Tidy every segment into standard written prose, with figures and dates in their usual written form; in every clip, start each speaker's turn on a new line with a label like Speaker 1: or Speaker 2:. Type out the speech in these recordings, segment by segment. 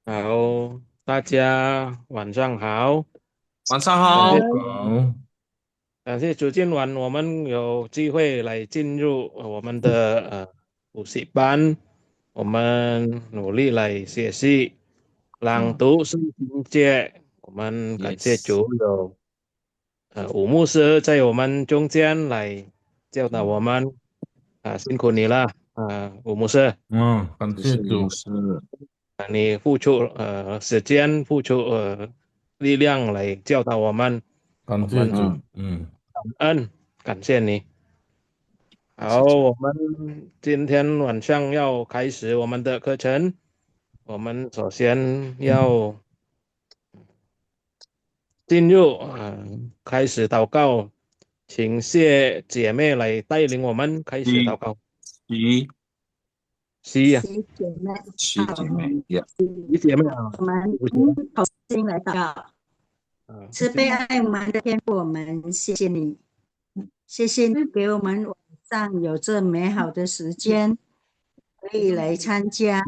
Speaker 1: 好，大家晚上好，
Speaker 2: 晚上
Speaker 1: 感谢
Speaker 2: 好。
Speaker 3: 好，
Speaker 4: 好，
Speaker 1: 主今晚我们有机会来进入我们的补习班，我们努力来学习朗
Speaker 3: 嗯
Speaker 1: 读圣经节。我们感谢
Speaker 2: Yes。
Speaker 1: 主有武牧师在我们中间来教导我
Speaker 3: 嗯
Speaker 1: 们，辛苦你了，武牧师。
Speaker 4: 感
Speaker 2: 谢谢牧
Speaker 4: 谢主，
Speaker 2: 师。
Speaker 1: 你付出时间，付出力量来教导我们，我们
Speaker 4: 感谢主，
Speaker 2: 嗯，
Speaker 1: 感恩，感谢你。好，
Speaker 2: 谢谢主。
Speaker 1: 我们今天晚上要开始我们的课程。我们首先要进入开始祷告，请谢姐妹来带领我们开始祷
Speaker 2: 七
Speaker 1: 告。
Speaker 2: 七
Speaker 1: 是呀，
Speaker 3: 谢姐妹，
Speaker 2: 七姐
Speaker 3: 好，
Speaker 2: 妹呀。
Speaker 1: 你姐妹啊，
Speaker 3: 我们
Speaker 1: 有请
Speaker 3: 同心来祷告。慈悲爱我们的天父，我们谢谢你，谢谢你给我们晚上有这美好的时间，可以来参加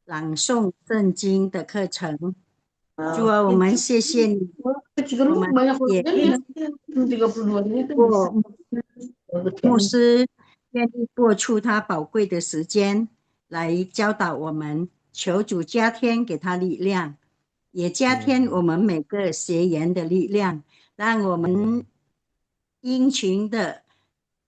Speaker 3: 朗诵圣经的课程。主啊，我们谢谢你，我们也过牧师愿意播出他宝贵的时间来教导我们，求主加添给他力量，也加添我
Speaker 1: 嗯
Speaker 3: 们每个学员的力量，让我们
Speaker 1: 嗯
Speaker 3: 殷勤的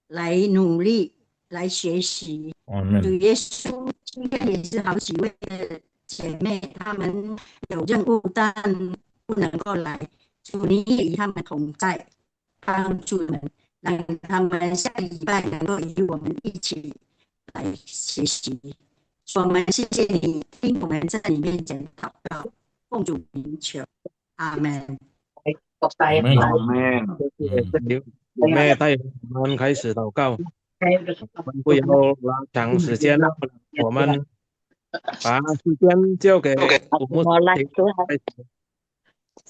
Speaker 3: 来努力来学习。主
Speaker 4: 阿门，
Speaker 3: 耶稣，今天也是好几位的姐妹，她们有任务，但不能够来。主，你也与他们同在，帮助们。让他们下个礼拜能够与我们一起来学习。我们谢谢你听我们在你面前祷告，奉主名求，阿门。
Speaker 4: 阿门，
Speaker 2: 阿门。
Speaker 1: 谢谢
Speaker 4: 嗯，
Speaker 1: 姐妹带领我们开始祷告。我们不要拉长时间了，我们把时间交给我们
Speaker 5: 我来，
Speaker 1: 听。
Speaker 5: 主啊，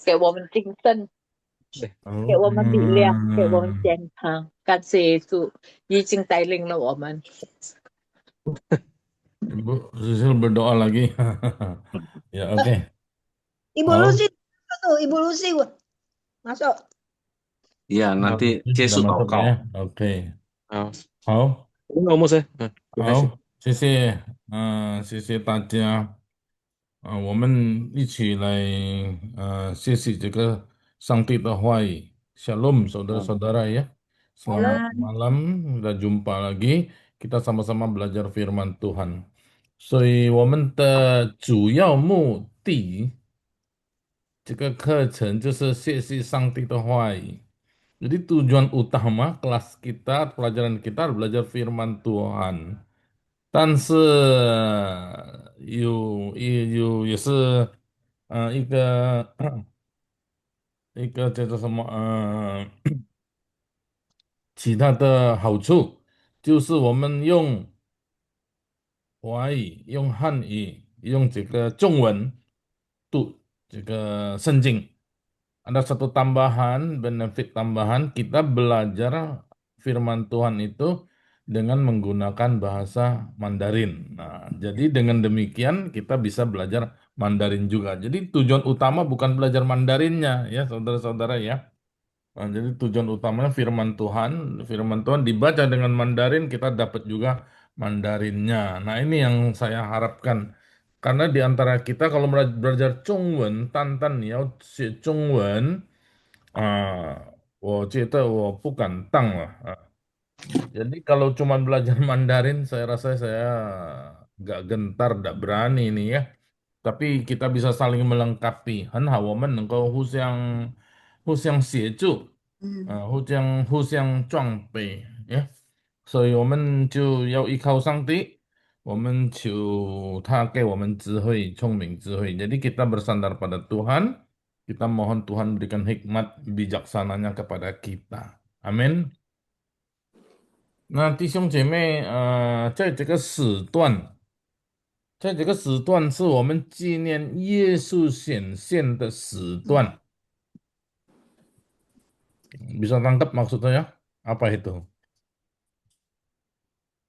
Speaker 5: 给我们精神，
Speaker 1: 对，
Speaker 4: 好，
Speaker 5: 给我们力量，给我们健康。感谢耶稣已经带领了我们。
Speaker 4: Ibu Sisil berdoa lagi, ya oke,
Speaker 6: Ibu Lucy
Speaker 4: Hao,
Speaker 6: tuh, Ibu Lucy masuk.
Speaker 2: Ya, nanti
Speaker 4: sudah
Speaker 2: Jesu tahu
Speaker 4: masuk
Speaker 2: kau.
Speaker 4: ya, oke,
Speaker 1: 好，
Speaker 4: 好，
Speaker 1: 我们是就开始。
Speaker 4: 好，谢谢大家。我们一起来学习这个上帝的话语。Shalom,
Speaker 1: 嗯
Speaker 4: saudara-saudara ya. Selamat
Speaker 3: Amen.
Speaker 4: malam, udah jumpa lagi. Kita sama-sama belajar firman Tuhan. 所以我们的主要目的，这个课程就是学习上帝的话语。Jadi tujuan utama kelas kita, pelajaran kita adalah belajar firman Tuhan. 但是有也是一个叫做什么其他的好处，就是我们用华语、用汉语、用这个中文读这个圣经。Ada satu tambahan, benefit tambahan, kita belajar firman Tuhan itu dengan menggunakan bahasa Mandarin. Nah, jadi dengan demikian kita bisa belajar Mandarin juga. Jadi tujuan utama bukan belajar Mandarinnya ya, saudara-saudara ya. Nah, jadi tujuan utamanya firman Tuhan dibaca dengan Mandarin, kita dapat juga Mandarinnya. Nah, ini yang saya harapkan. Karena di antara kita kalau belajar Zhongwen, Tantan ya, si Zhongwen, 我觉得我不敢当了。Jadi kalau cuma belajar Mandarin, saya rasa saya nggak gentar, nggak berani nih ya. Tapi kita bisa saling melengkapi. 很好，我们能够互相协助，互相撞背，呀。所以我们就要依靠上帝，我们求他给我们智慧、聪明智慧。Jadi kita bersandar pada Tuhan, kita mohon Tuhan berikan hikmat bijaksananya kepada kita. Amin. 那弟兄姐妹，在这个时段，是我们纪念耶稣显现的时段。Bisa tangkap maksud saya? Apa itu?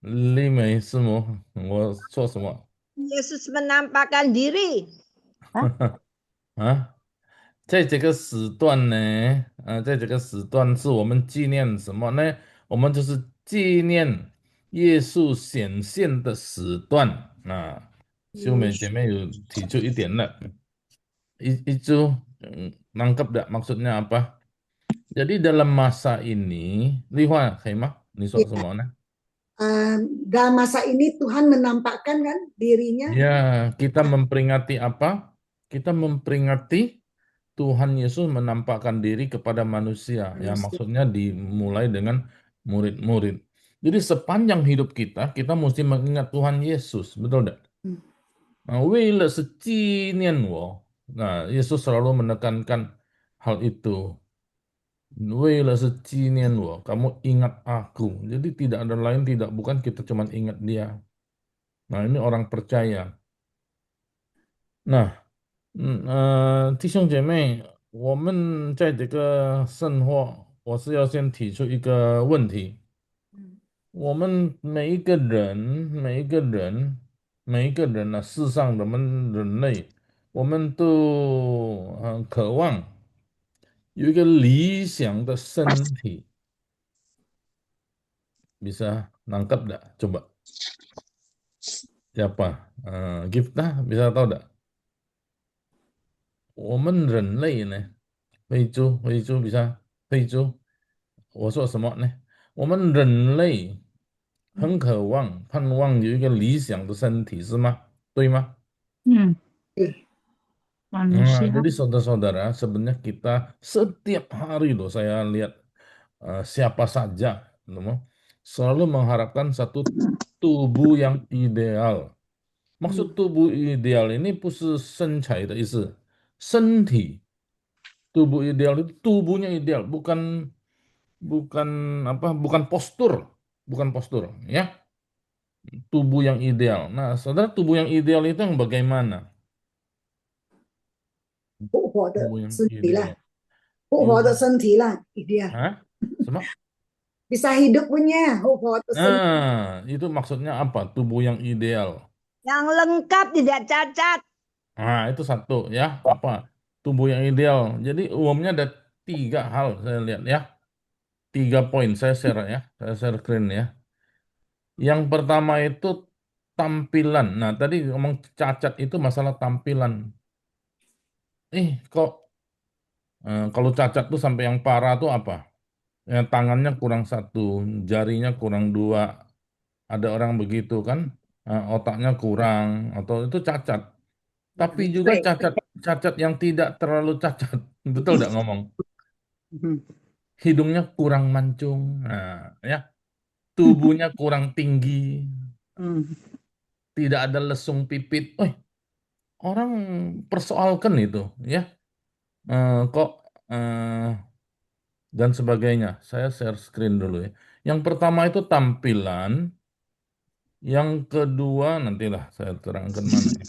Speaker 4: 丽梅是吗？我说什么？Yesus
Speaker 6: menampakkan diri.
Speaker 4: 啊，在这个时段呢，在这个时段是我们纪念什么呢？我们就是纪念耶稣显现的时段啊。秀美姐妹有提出一点了，itu nangkap tidak maksudnya apa? Jadi dalam masa ini, Liwa, Khaimah, ini soal
Speaker 6: Ya,
Speaker 4: semuanya.
Speaker 6: dalam masa ini Tuhan menampakkan kan dirinya.
Speaker 4: Ya, kita memperingati apa? Kita memperingati Tuhan Yesus menampakkan diri kepada manusia. Ya, maksudnya dimulai dengan murid-murid. Jadi sepanjang hidup kita, kita mesti mengingat Tuhan Yesus, betul tidak? Nah, 为了是纪念我. Nah, Yesus selalu menekankan hal itu. 为了是纪念我, kamu ingat aku. Jadi tidak ada lain, tidak bukan kita cuma ingat dia. Nah, ini orang percaya. Nah, 弟兄姐妹，我们在这个圣货，我是要先提出一个问题：我们每一个人，每一个人呢、世上的我们人类，我们都渴望有一个理想的身体。Bisa nangkap enggak? Coba siapa? Giftah bisa tahu enggak? 我们人类呢？慧珠bisa 慧珠，我说什么呢？我们人类很渴望、盼望有一个理想的身体，是吗？对吗？
Speaker 5: Manusia.
Speaker 4: Jadi saudara-saudara, sebenarnya kita setiap hari loh saya lihat siapa saja, selalu mengharapkan satu tubuh yang ideal. Maksud tubuh ideal ini 不是身材的意思，身体 tubuh ideal itu tubuhnya ideal, bukan apa, bukan postur, ya, tubuh yang ideal. Nah, saudara, tubuh yang ideal itu yang bagaimana?
Speaker 6: 复活的
Speaker 4: Tubuh yang
Speaker 6: 身体啦，
Speaker 4: ideal.
Speaker 6: 复活的身体啦，ideal.
Speaker 4: Hah? Semua?
Speaker 6: Bisa hidup punya 复活的身体
Speaker 4: Nah, itu maksudnya apa? Tubuh yang ideal.
Speaker 6: yang lengkap tidak cacat.
Speaker 4: Nah, itu satu ya. Apa? Tubuh yang ideal. Jadi umumnya ada 3 hal saya lihat ya. 3 poin saya share ya. Saya share screen ya. Yang pertama itu tampilan. Nah, tadi ngomong cacat itu masalah tampilan. Kok kalau cacat tuh sampai yang parah tuh apa? Tangannya kurang 1, jarinya kurang 2. Ada orang begitu kan? Otaknya kurang atau itu cacat. Tapi juga cacat yang tidak terlalu cacat. Betul tidak ngomong? Hidungnya kurang mancung. Nah, ya. Tubuhnya kurang tinggi. Tidak ada lesung pipit. Orang persoalkan itu, ya. Kok dan sebagainya. Saya share screen dulu ya. Yang pertama itu tampilan. Yang kedua nantilah saya terangkan mana ya.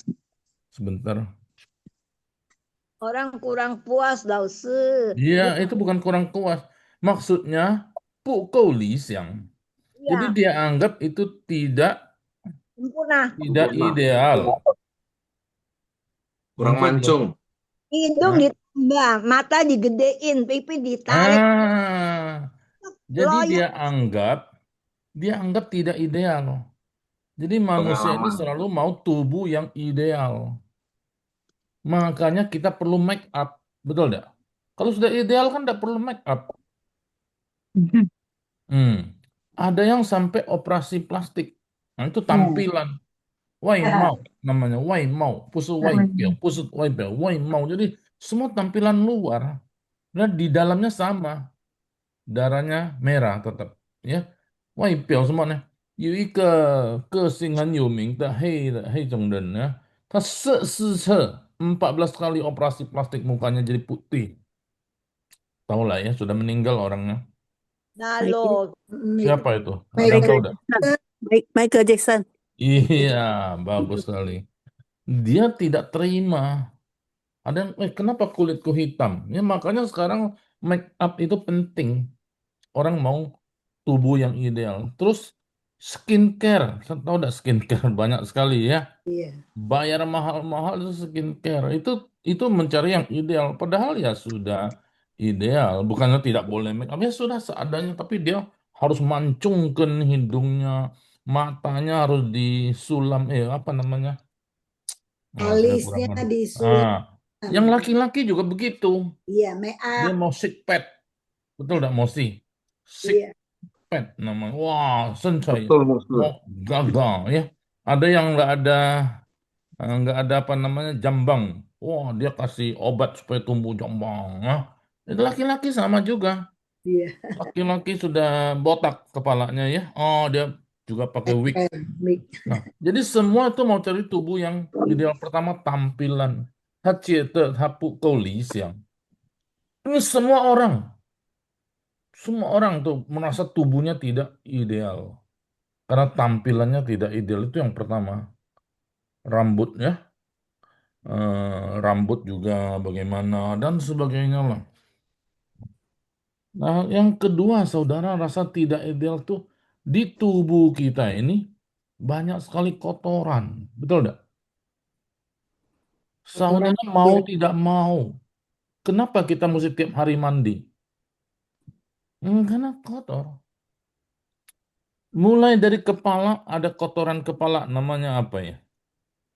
Speaker 4: Sebentar.
Speaker 6: Orang kurang puas, 老师。
Speaker 4: Iya, itu bukan kurang kuat. Maksudnya, 不够理想. Jadi
Speaker 6: Iya,
Speaker 4: dia anggap itu tidak
Speaker 6: sempurna.
Speaker 4: ideal.
Speaker 2: Kurang
Speaker 4: Mungkin
Speaker 2: mancung.
Speaker 6: Hidung
Speaker 4: Hah?
Speaker 6: ditambah, mata digedein, pipi ditarik.
Speaker 4: Jadi
Speaker 6: Loyang.
Speaker 4: dia anggap tidak ideal. Jadi manusia ini
Speaker 2: Pengalaman.
Speaker 4: selalu mau tubuh yang ideal. Makanya kita perlu make up, betul tidak? Kalau sudah ideal kan tidak perlu make up. Ada yang sampai operasi plastik. Nah, itu tampilan. Wai mau namanya, wai mau, pusat wai piao, pusat wai piao, wai mau. Jadi semua tampilan luar dan di dalamnya sama. Darahnya merah tetap, ya. Wai piao semuanya. 有一个个性很有名的黑种人呢，他14 kali operasi plastik mukanya jadi putih. Tahu lah ya, sudah meninggal orangnya.
Speaker 6: Nalo.
Speaker 4: Siapa itu? Ada yang tahu enggak?
Speaker 3: Michael Jackson.
Speaker 4: Iya, bagus sekali. Dia tidak terima. Ada yang, kenapa kulitku hitam? Ya makanya sekarang make up itu penting. Orang mau tubuh yang ideal. Terus Skincare, saya tahu enggak skincare banyak sekali ya.
Speaker 6: Iya.
Speaker 4: Bayar mahal-mahal itu skincare. Itu mencari yang ideal. Padahal ya sudah ideal. Bukannya tidak boleh make up. Ya sudah seadanya. Tapi dia harus mancungkan hidungnya. Matanya harus disulam. Apa namanya? Saya kurang
Speaker 6: Alisnya
Speaker 4: ngerti.
Speaker 6: disulam.
Speaker 4: Yang laki-laki juga begitu.
Speaker 6: Iya, make
Speaker 4: Dia
Speaker 6: up.
Speaker 4: mau sick pad. Betul enggak mau sih? Sick
Speaker 6: Iya.
Speaker 4: pad namanya. Wah, sensai.
Speaker 2: Betul, Muslim.
Speaker 4: Mau gagal ya. Ada yang nggak ada apa namanya jambang. Wah, dia kasih obat supaya tumbuh jambang. Itu laki-laki sama juga.
Speaker 6: Iya.
Speaker 4: Laki-laki sudah botak kepalanya ya. Oh, dia juga pakai wig.
Speaker 6: Make.
Speaker 4: Nah, jadi semua itu mau cari tubuh yang ideal. Pertama tampilan. 他觉得他不够理想. Ini semua orang tuh merasa tubuhnya tidak ideal. Karena tampilannya tidak ideal itu yang pertama. Rambutnya, rambut juga bagaimana dan sebagainya lah. Nah, yang kedua, saudara rasa tidak ideal tuh di tubuh kita ini banyak sekali kotoran, betul enggak?
Speaker 6: Kotoran
Speaker 4: Saudara mau
Speaker 6: dia.
Speaker 4: tidak mau, kenapa kita mesti tiap hari mandi? Karena kotor. Mulai dari kepala ada kotoran kepala, namanya apa ya?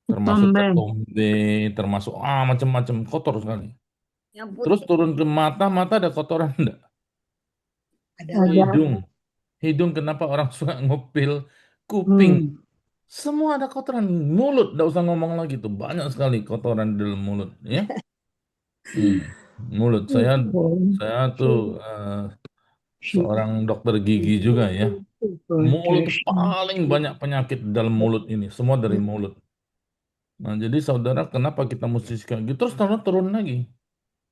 Speaker 4: Termasuk
Speaker 5: Ketombe.
Speaker 4: ketombe, termasuk macam-macam kotor sekali.
Speaker 6: Yang
Speaker 4: Terus
Speaker 6: putih
Speaker 4: turun ke mata, mata ada kotoran enggak?
Speaker 6: ada.
Speaker 5: Ada.
Speaker 4: Hidung, hidung kenapa orang suka ngupil? Kuping,
Speaker 5: Hmm.
Speaker 4: semua ada kotoran. Mulut, enggak usah ngomong lagi tuh, banyak sekali kotoran di dalam mulut, ya. Hmm, Mulut saya tuh seorang dokter gigi juga ya. Mulut tuh paling banyak penyakit di dalam mulut ini, semua dari mulut. Nah, jadi saudara, kenapa kita mesti sikat gigi? Terus saudara turun lagi.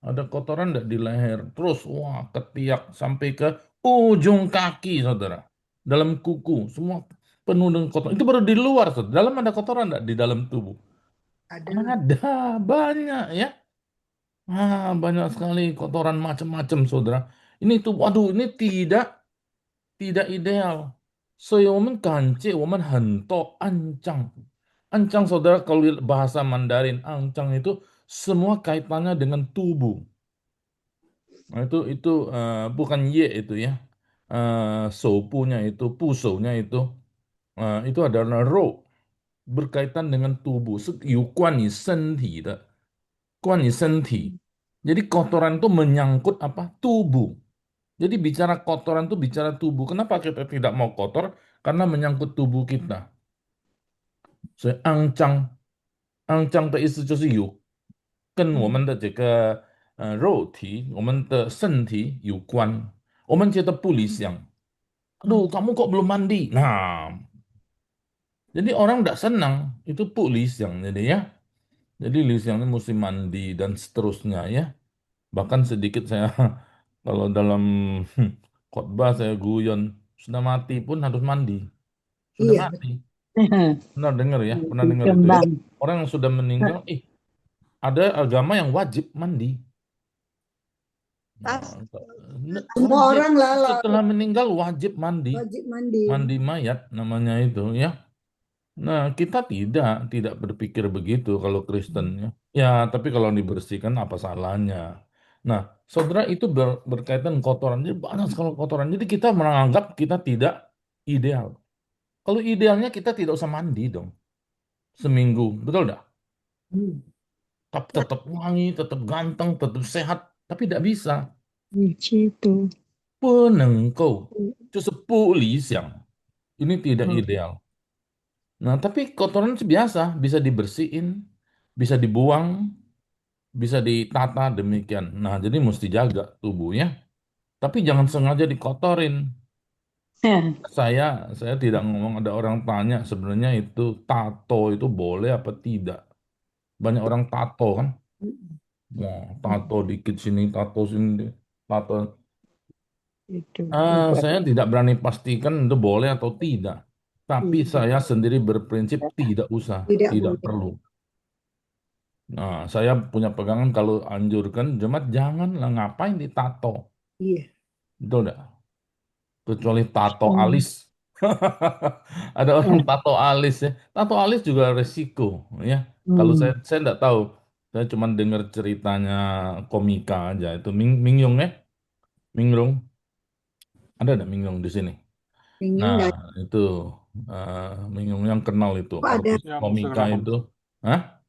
Speaker 4: Ada kotoran enggak di leher? Terus, wah, ketiak sampai ke ujung kaki, saudara. Dalam kuku, semua penuh dengan kotoran. Itu baru di luar, saudara. Dalam ada kotoran enggak di dalam tubuh?
Speaker 6: Ada.
Speaker 4: Ada, banyak ya. Banyak sekali kotoran macam-macam, saudara. Ini tuh, waduh, ini tidak ideal. 所以我们感觉我们很多 ancang saudara, kalau bahasa Mandarin ancang itu semua kaitannya dengan tubuh. Nah, itu bukan ye itu ya. Sopunya itu, pusaunya itu adalah ro, berkaitan dengan tubuh. 是有关你身体的，关你身体. Jadi kotoran itu menyangkut apa? Tubuh. Jadi bicara kotoran itu bicara tubuh. Kenapa kita tidak mau kotor? Karena menyangkut tubuh kita. 所以肮脏，肮脏的意思就是跟我们的这个肉体、我们的身体有关。我们觉得不理想。Aduh, kamu kok belum mandi? Nah, jadi orang tidak senang. Itu lisyang jadi ya. Jadi lisyangnya mesti mandi dan seterusnya ya. Bahkan sedikit saya kalau dalam khotbah saya guyon, sudah mati pun harus mandi. Sudah
Speaker 6: Iya.
Speaker 4: mati. Pernah dengar ya? Pernah dengar itu ya?
Speaker 5: Kembang.
Speaker 4: Orang yang sudah meninggal, ada agama yang wajib mandi. Nah,
Speaker 6: Semua orang lah
Speaker 4: setelah meninggal wajib mandi.
Speaker 6: wajib mandi.
Speaker 4: Mandi mayat namanya itu ya. Nah, kita tidak berpikir begitu kalau Kristen ya. Ya, tapi kalau dibersihkan apa salahnya? Nah, saudara, itu berkaitan kotoran. Jadi banyak sekali kotoran. Jadi kita menganggap kita tidak ideal. Kalau idealnya kita tidak usah mandi dong. Seminggu, betul enggak? Tetap wangi, tetap ganteng, tetap sehat. Tapi tidak bisa.
Speaker 5: itu.
Speaker 4: 不能够，就是不理想. Ini tidak ideal. Nah, tapi kotoran itu biasa, bisa dibersihin, bisa dibuang, bisa ditata demikian. Nah, jadi mesti jaga tubuhnya. Tapi jangan sengaja dikotorin. Saya tidak ngomong, ada orang tanya sebenarnya itu tato itu boleh apa tidak. Banyak orang tato kan. Wah, tato dikit sini, tato sini, tato.
Speaker 5: Itu.
Speaker 4: Saya tidak berani pastikan itu boleh atau tidak. Tapi saya sendiri berprinsip tidak usah,
Speaker 6: Tidak
Speaker 4: tidak
Speaker 6: boleh.
Speaker 4: perlu. Nah, saya punya pegangan kalau anjurkan jemaat janganlah, ngapain ditato.
Speaker 6: Iya.
Speaker 4: Betul enggak? Kecuali tato alis. Ada orang tato alis ya. Tato alis juga resiko ya. Kalau saya enggak tahu. Saya cuma dengar ceritanya komika aja itu Mingyong ya. Mingyong. Ada enggak Mingyong di sini?
Speaker 6: Mingyong
Speaker 4: Nah,
Speaker 6: nggak
Speaker 4: itu Mingyong yang kenal itu
Speaker 6: ada.
Speaker 4: artis komika itu. Hah?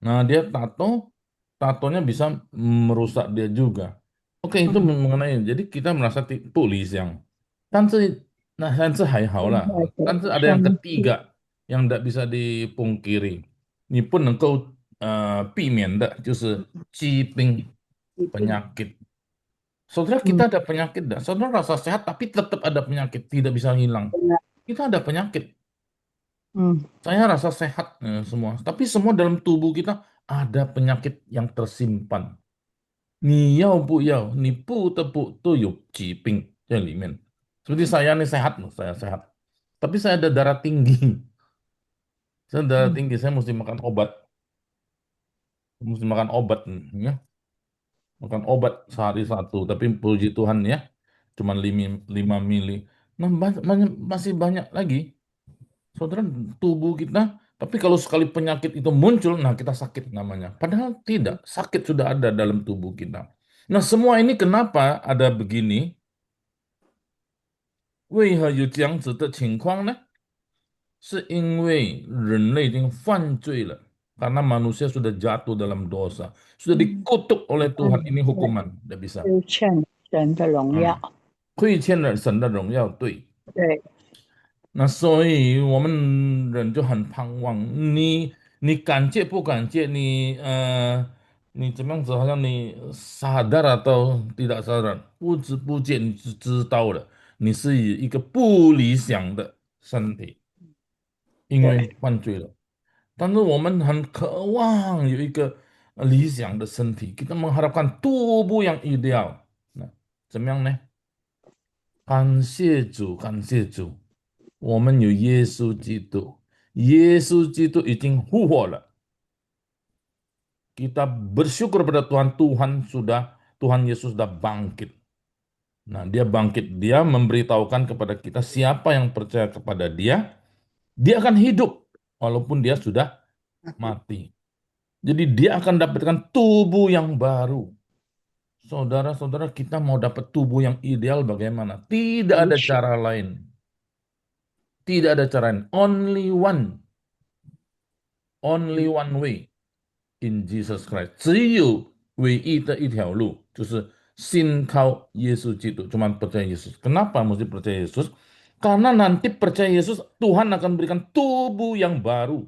Speaker 4: Nah, dia tatonya bisa merusak dia juga. Oke, itu mengenai. Jadi kita merasa tulis yang, 但是ada yang ketiga yang tidak bisa dipungkiri. 你不能够避免的就是疾病 penyakit. Saudara kita ada penyakit dah. Saudara rasa sehat tapi tetap ada penyakit, tidak bisa hilang. Kita ada penyakit. Saya rasa sehat semua, tapi semua dalam tubuh kita ada penyakit yang tersimpan. 你要不要？你不得不都有疾病在里面。 Seperti saya nih sehat loh, saya sehat. Tapi saya ada darah tinggi. Saya darah tinggi, saya mesti makan obat. Mesti makan obat, ya. Makan obat sehari satu. Tapi puji Tuhan ya, cuma 5 mili. Nah, masih banyak lagi. Saudara, tubuh kita. Tapi kalau sekali penyakit itu muncul, nah kita sakit namanya. Padahal tidak, sakit sudah ada dalam tubuh kita. Nah, semua ini kenapa ada begini? 为何有这样子的情况呢？是因为人类已经犯罪了，karena manusia sudah jatuh dalam dosa, sudah dikutuk oleh Tuhan. Ini hukuman, tidak bisa.
Speaker 5: 亏欠神的荣耀。
Speaker 4: 亏欠了神的荣耀，对。
Speaker 5: 对，
Speaker 4: 那所以我们人就很盼望你感谢不感谢你怎么样子？好像你sadar atau tidak sadar，不知不觉你就知道了，你是以一个不理想的身体，因为犯罪了。但是我们很渴望有一个理想的身体，kita mengharapkan tubuh yang ideal。那怎么样呢？感谢主，感谢主。我们有耶稣基督，耶稣基督已经复活了。Kita bersyukur pada Tuhan, Tuhan Yesus sudah bangkit. Nah, dia bangkit, dia memberitahukan kepada kita siapa yang percaya kepada dia akan hidup walaupun dia sudah mati. Jadi dia akan dapatkan tubuh yang baru. Saudara-saudara, kita mau dapat tubuh yang ideal bagaimana? Tidak ada cara lain. Tidak ada cara lain. Only one way in Jesus Christ. 只有唯一的一条路，就是信靠耶稣基督， cuma percaya Yesus. Kenapa mesti percaya Yesus? Karena nanti percaya Yesus, Tuhan akan berikan tubuh yang baru.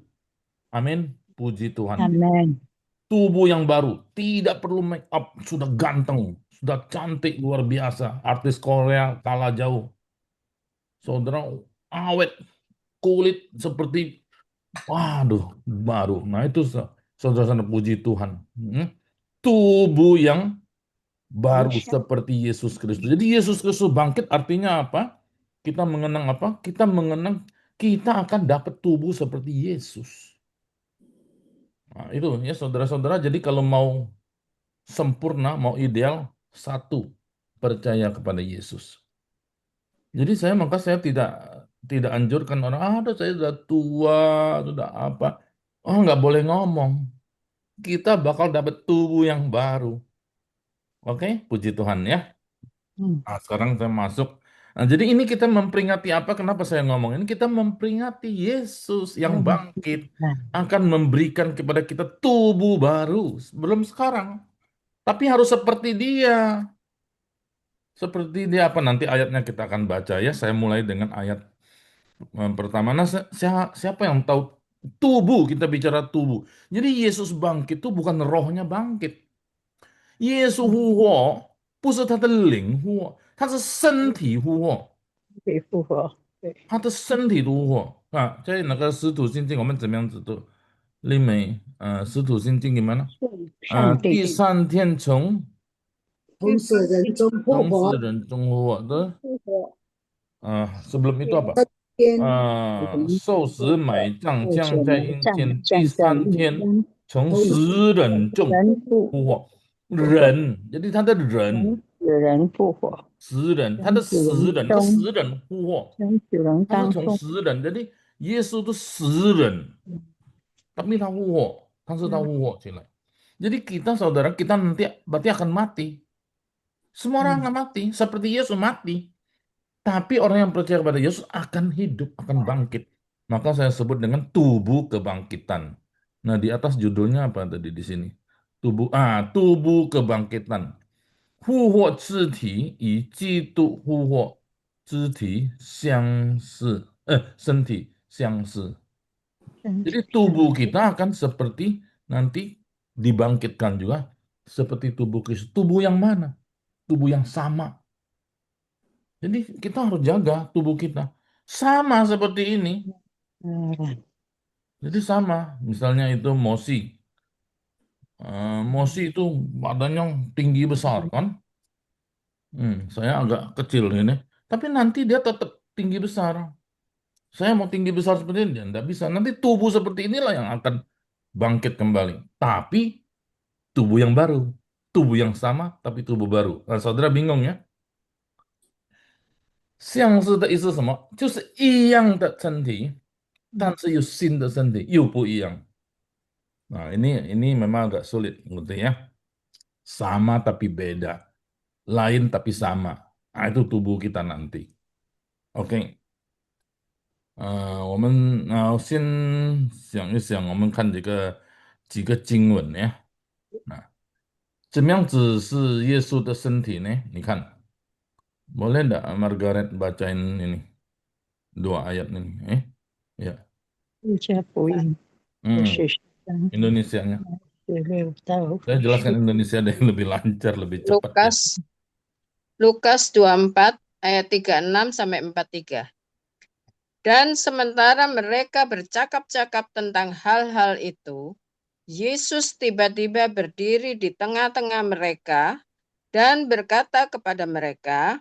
Speaker 4: Amin. Puji Tuhan.
Speaker 5: Amin.
Speaker 4: Tubuh yang baru, tidak perlu make up, sudah ganteng, sudah cantik luar biasa. Artis Korea kalah jauh. Saudara, awet, kulit seperti, waduh, baru. Nah itu saudara-saudara, puji Tuhan. Tubuh yang baru seperti Yesus Kristus. Jadi Yesus Kristus bangkit artinya apa? Kita mengenang apa? Kita mengenang kita akan dapat tubuh seperti Yesus. Nah, itu ya saudara-saudara. Jadi kalau mau sempurna, mau ideal, satu, percaya kepada Yesus. Jadi maka saya tidak anjurkan orang, saya sudah tua, sudah apa. Oh, nggak boleh ngomong. Kita bakal dapat tubuh yang baru. Oke, puji Tuhan ya. Nah, sekarang saya masuk. Nah, jadi ini kita memperingati apa? Kenapa saya ngomong ini? Kita memperingati Yesus yang bangkit akan memberikan kepada kita tubuh baru. Belum sekarang. Tapi harus seperti dia. Seperti dia apa? Nanti ayatnya kita akan baca ya. Saya mulai dengan ayat pertama. Nah, siapa yang tahu tubuh? Kita bicara tubuh. Jadi Yesus bangkit itu bukan rohnya bangkit. Yesus 复活不是他的灵复活，他是身体复活。
Speaker 5: 被复活，对，
Speaker 4: 他的身体如火啊，在那个使徒信经，我们怎么样子读？丽美，使徒信经里面呢？第3天从
Speaker 6: 死人中复活，
Speaker 4: 的sebelum itu apa？受死埋葬，降在阴间，第3天从死人中复活。人，jadi 他的人，
Speaker 5: 人复活，
Speaker 4: 死人，他的死人，这死人复活，
Speaker 5: 跟主人
Speaker 4: 他是从
Speaker 5: 当中，
Speaker 4: 死人，jadi Yesus itu 死人，tapi他复活，他是他复活起来。Jadi kita saudara, kita nanti berarti akan mati. Semua orang akan mati, seperti Yesus mati. Tapi orang yang percaya kepada Yesus akan hidup, akan bangkit. Maka saya sebut dengan tubuh kebangkitan. Nah, di atas judulnya apa tadi di sini? Tubuh kebangkitan. 复活肢体与基督复活肢体相似，身体相似。Jadi tubuh kita akan seperti nanti dibangkitkan juga seperti tubuh Kristus. Tubuh yang mana? Tubuh yang sama. Jadi kita harus jaga tubuh kita. Sama seperti ini. Jadi sama. Misalnya itu Mosi. Mosi itu badannya tinggi besar kan? Saya agak kecil ini. Tapi nanti dia tetap tinggi besar. Saya mau tinggi besar seperti ini, tidak bisa. Nanti tubuh seperti inilah yang akan bangkit kembali. Tapi tubuh yang baru. Tubuh yang sama, tapi tubuh baru. Nah, saudara bingung ya? 相似的意思是什么？就是一样的身体，但是有新的身体又不一样。Nah, ini memang agak sulit, gitu ya. Sama tapi beda, lain tapi sama. Nah, itu tubuh kita nanti. OK，我们先想一想，我们看几个经文呀。啊，怎么样子是耶稣的身体呢？你看，boleh enggak Margaret bacain ini dua ayat ini? Ya.
Speaker 5: 路加福音23
Speaker 4: Indonesianya.
Speaker 5: 16到
Speaker 4: Saya jelaskan Indonesia deh lebih lancar, lebih cepat ya.
Speaker 7: Lukas 24 ayat 36 sampai 43. Dan sementara mereka bercakap-cakap tentang hal-hal itu, Yesus tiba-tiba berdiri di tengah-tengah mereka dan berkata kepada mereka,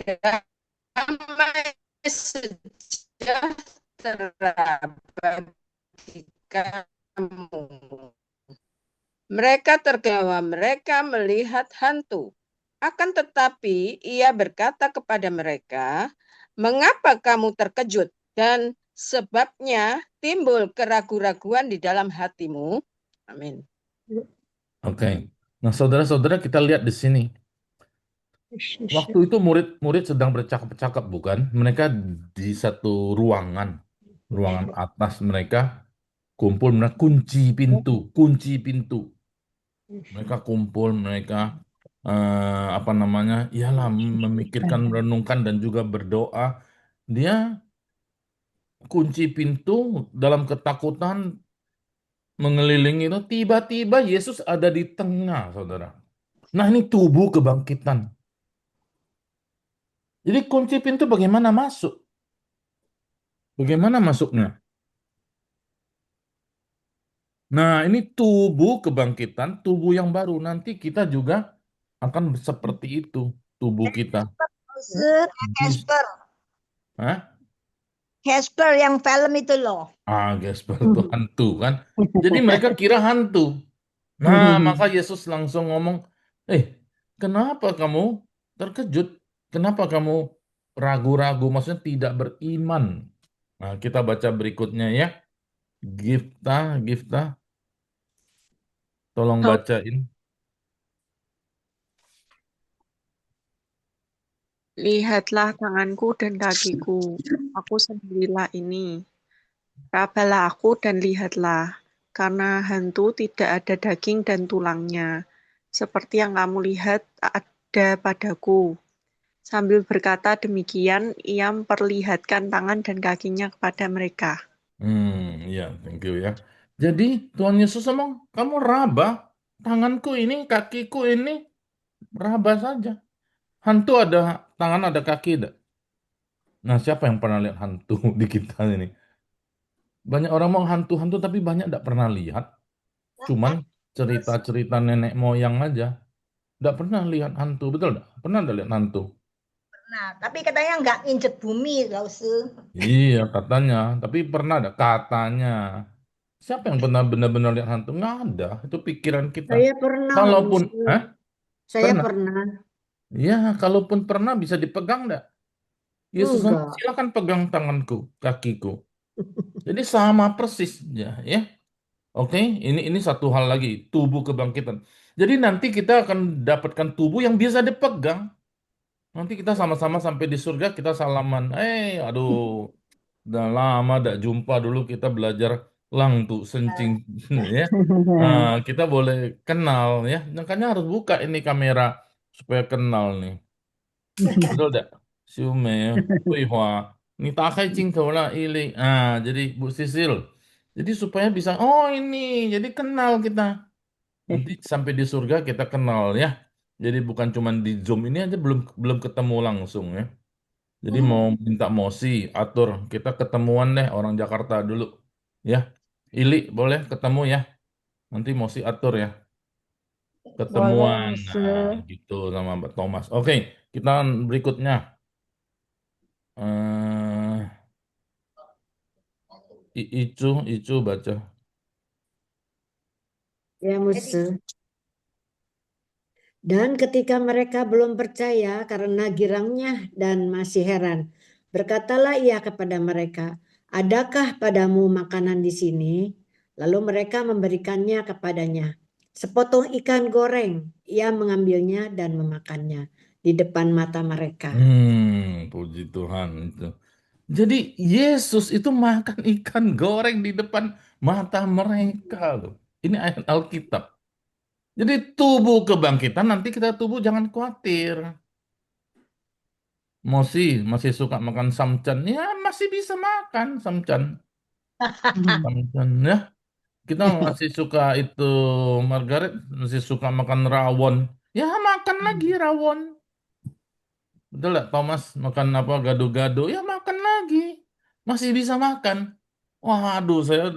Speaker 7: "Damai sejahtera bagi kamu." Mereka tertawa, mereka melihat hantu. Akan tetapi ia berkata kepada mereka, "Mengapa kamu terkejut dan sebabnya timbul keraguan-raguan di dalam hatimu?" Amin.
Speaker 4: Oke. Nah, saudara-saudara, kita lihat di sini. Waktu itu murid-murid sedang bercakap-cakap, bukan? Mereka di satu ruangan atas, mereka kumpul, mereka kunci pintu. Mereka kumpul, mereka ialah memikirkan, merenungkan dan juga berdoa. Dia kunci pintu dalam ketakutan mengelilingi itu. Tiba-tiba Yesus ada di tengah, saudara. Nah, ini tubuh kebangkitan. Jadi kunci pintu bagaimana masuk? Bagaimana masuknya? Nah, ini tubuh kebangkitan, tubuh yang baru. Nanti kita juga akan seperti itu, tubuh kita.
Speaker 8: Casper.
Speaker 4: Hah?
Speaker 8: Casper yang film itu loh.
Speaker 4: Casper itu hantu kan. Jadi mereka kira hantu. Nah, maka Yesus langsung ngomong, kenapa kamu terkejut? Kenapa kamu ragu-ragu? Maksudnya tidak beriman. Nah, kita baca berikutnya ya. Gifta, tolong bacain.
Speaker 9: Lihatlah tanganku dan kakiku, aku sendirilah ini. Rabalah aku dan lihatlah, karena hantu tidak ada daging dan tulangnya, seperti yang kamu lihat ada padaku. Sambil berkata demikian, ia memperlihatkan tangan dan kakinya kepada mereka.
Speaker 4: Ya, thank you ya. Jadi Tuhan Yesus ngomong, kamu raba, tanganku ini, kakiku ini, raba saja. Hantu ada tangan, ada kaki, ada. Nah, siapa yang pernah lihat hantu di kita ini? Banyak orang mau hantu-hantu, tapi banyak tidak pernah lihat. Cuman cerita-cerita nenek moyang aja. Tidak pernah lihat hantu, betul tidak? Pernah tidak lihat hantu?
Speaker 8: Nah, tapi katanya nggak injek bumi, Lause.
Speaker 4: Iya, katanya. Tapi pernah ada katanya. Siapa yang pernah benar-benar lihat hantu? Nggak ada. Itu pikiran kita.
Speaker 6: Saya pernah.
Speaker 4: Kalaupun,
Speaker 6: Saya
Speaker 4: Pernah?
Speaker 6: pernah.
Speaker 4: Ya, kalaupun pernah bisa dipegang enggak? Yesus ngomong,
Speaker 6: Enggak.
Speaker 4: silakan pegang tanganku, kakiku. Jadi sama persis ya. Oke, ini satu hal lagi, tubuh kebangkitan. Jadi nanti kita akan dapatkan tubuh yang bisa dipegang. Nanti kita sama-sama sampai di surga kita salaman. Aduh, udah lama gak jumpa dulu kita belajar lang tuh sencing ya. Kita boleh kenal ya. Makanya harus buka ini kamera supaya kenal nih. Betul tidak? Siume, Huihua. Ini takai lah ili. Jadi Bu Sisil. Jadi supaya bisa, oh ini, jadi kenal kita. Nanti sampai di surga kita kenal ya. Jadi bukan cuma di Zoom ini aja belum belum ketemu langsung ya. Jadi mau minta mosi atur kita ketemuan deh orang Jakarta dulu ya. Ili boleh ketemu ya. Nanti mosi atur ya.
Speaker 3: Boleh,
Speaker 4: Ketemuan
Speaker 3: Mister.
Speaker 4: gitu sama Mbak Thomas. Oke, kita berikutnya. eh Icu baca.
Speaker 3: Ya, Mister. Dan ketika mereka belum percaya karena girangnya dan masih heran, berkatalah ia kepada mereka, "Adakah padamu makanan di sini?" Lalu mereka memberikannya kepadanya. Sepotong ikan goreng, ia mengambilnya dan memakannya di depan mata mereka.
Speaker 4: Puji Tuhan itu. Jadi Yesus itu makan ikan goreng di depan mata mereka loh. Ini ayat Alkitab. Jadi tubuh kebangkitan nanti kita tubuh jangan khawatir. Masih suka makan samcan. Ya masih bisa makan samcan. Samcan ya. Kita masih suka itu Margaret masih suka makan rawon. Ya makan lagi rawon. Betul nggak Thomas makan apa gado-gado? Ya makan lagi. Masih bisa makan. Waduh, saya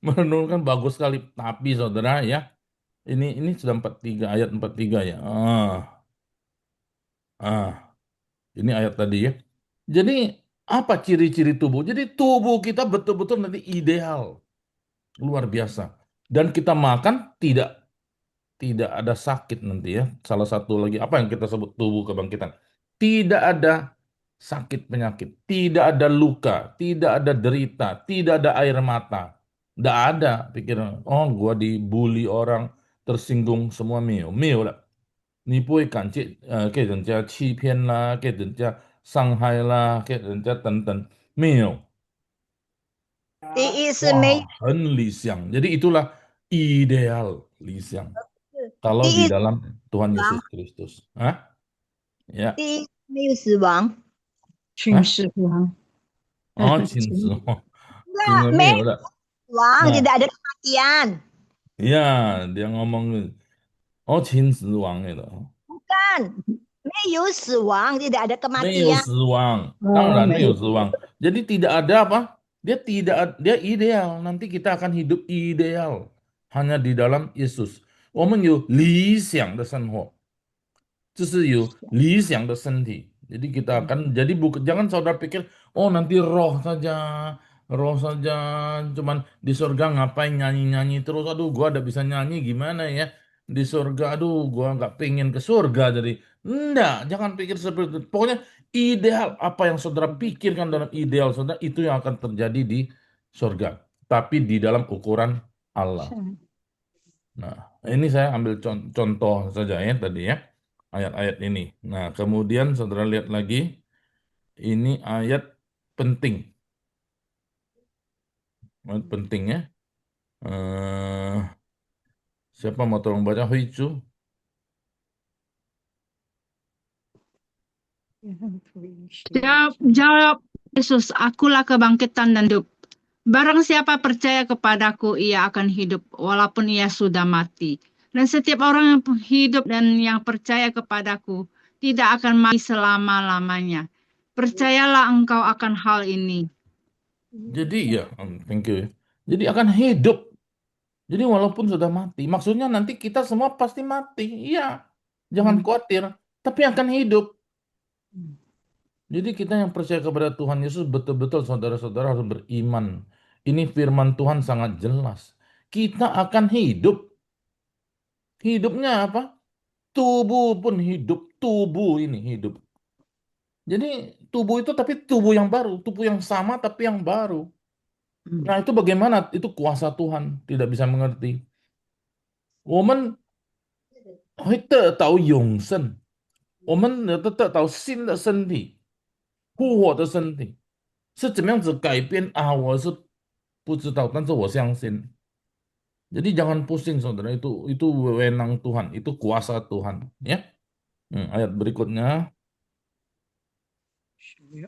Speaker 4: merenungkan bagus sekali. Tapi saudara ya, ini sudah 43 ayat 43 ya. Ini ayat tadi ya. Jadi apa ciri-ciri tubuh? Jadi tubuh kita betul-betul nanti ideal, luar biasa. Dan kita makan tidak ada sakit nanti ya. Salah satu lagi apa yang kita sebut tubuh kebangkitan. Tidak ada sakit penyakit, tidak ada luka, tidak ada derita, tidak ada air mata. Tidak ada pikiran, oh gua dibully orang, tersinggung semua mio. Mio lah. 你不会感觉给人家欺骗啦，给人家伤害啦，给人家等等，没有。
Speaker 8: 第一是
Speaker 4: Wah,
Speaker 8: 没，
Speaker 4: 很理想. Jadi itulah ideal 理想 kalau
Speaker 8: 第
Speaker 4: di
Speaker 8: 一
Speaker 4: dalam Tuhan
Speaker 8: 亡，
Speaker 4: Yesus Kristus. Ya.
Speaker 8: 第一没有死亡，
Speaker 5: Chim sư hoàng.
Speaker 4: Oh, 亲子哦，亲
Speaker 8: enggak
Speaker 4: 没
Speaker 8: 没
Speaker 4: 有了。
Speaker 8: 死亡，
Speaker 4: Nah,
Speaker 8: tidak ada kematian,
Speaker 4: ya dia ngomong, oh 亲子王itu.
Speaker 8: bukan 没有死亡，tidak ada
Speaker 4: 没有
Speaker 8: kematian.
Speaker 4: 死亡，
Speaker 5: Oh,
Speaker 4: 当然
Speaker 5: may
Speaker 4: 没有死亡。Jadi tidak ada apa? Dia ideal. Nanti kita akan hidup ideal hanya di dalam Yesus. 我们有理想的生活，就是有理想的身体。Jadi kita akan jadi bukan jangan saudara pikir oh nanti roh saja cuman di surga ngapain nyanyi-nyanyi terus aduh gua ada bisa nyanyi gimana ya di surga aduh gua nggak pengen ke surga jadi enggak jangan pikir seperti itu pokoknya ideal apa yang saudara pikirkan dalam ideal saudara itu yang akan terjadi di surga tapi di dalam ukuran Allah. Nah, ini saya ambil contoh saja ya tadi ya, ayat-ayat ini. Nah, kemudian saudara lihat lagi, ini ayat penting. Ayat penting ya. Eh, siapa mau tolong baca Huichu?
Speaker 10: Jawab Yesus, akulah kebangkitan dan hidup. Barang siapa percaya kepadaku, ia akan hidup walaupun ia sudah mati. Dan setiap orang yang hidup dan yang percaya kepadaku tidak akan mati selama-lamanya. Percayalah engkau akan hal ini.
Speaker 4: Jadi ya, thank you. Jadi akan hidup. Jadi walaupun sudah mati, maksudnya nanti kita semua pasti mati. Iya, jangan khawatir. Tapi akan hidup. Jadi kita yang percaya kepada Tuhan Yesus betul-betul saudara-saudara harus beriman. Ini firman Tuhan sangat jelas. Kita akan hidup. Hidupnya apa? tubuh pun hidup, tubuh ini hidup. Jadi tubuh itu tapi tubuh yang baru, tubuh yang sama tapi yang baru. Nah, itu bagaimana? Itu kuasa Tuhan, tidak bisa mengerti. 我们会得到永生，我们得到新的身体，复活的身体，是怎么样子改变啊？我是不知道，但是我相信。Jadi jangan pusing saudara, itu wewenang Tuhan, itu kuasa Tuhan, ya. Ayat berikutnya.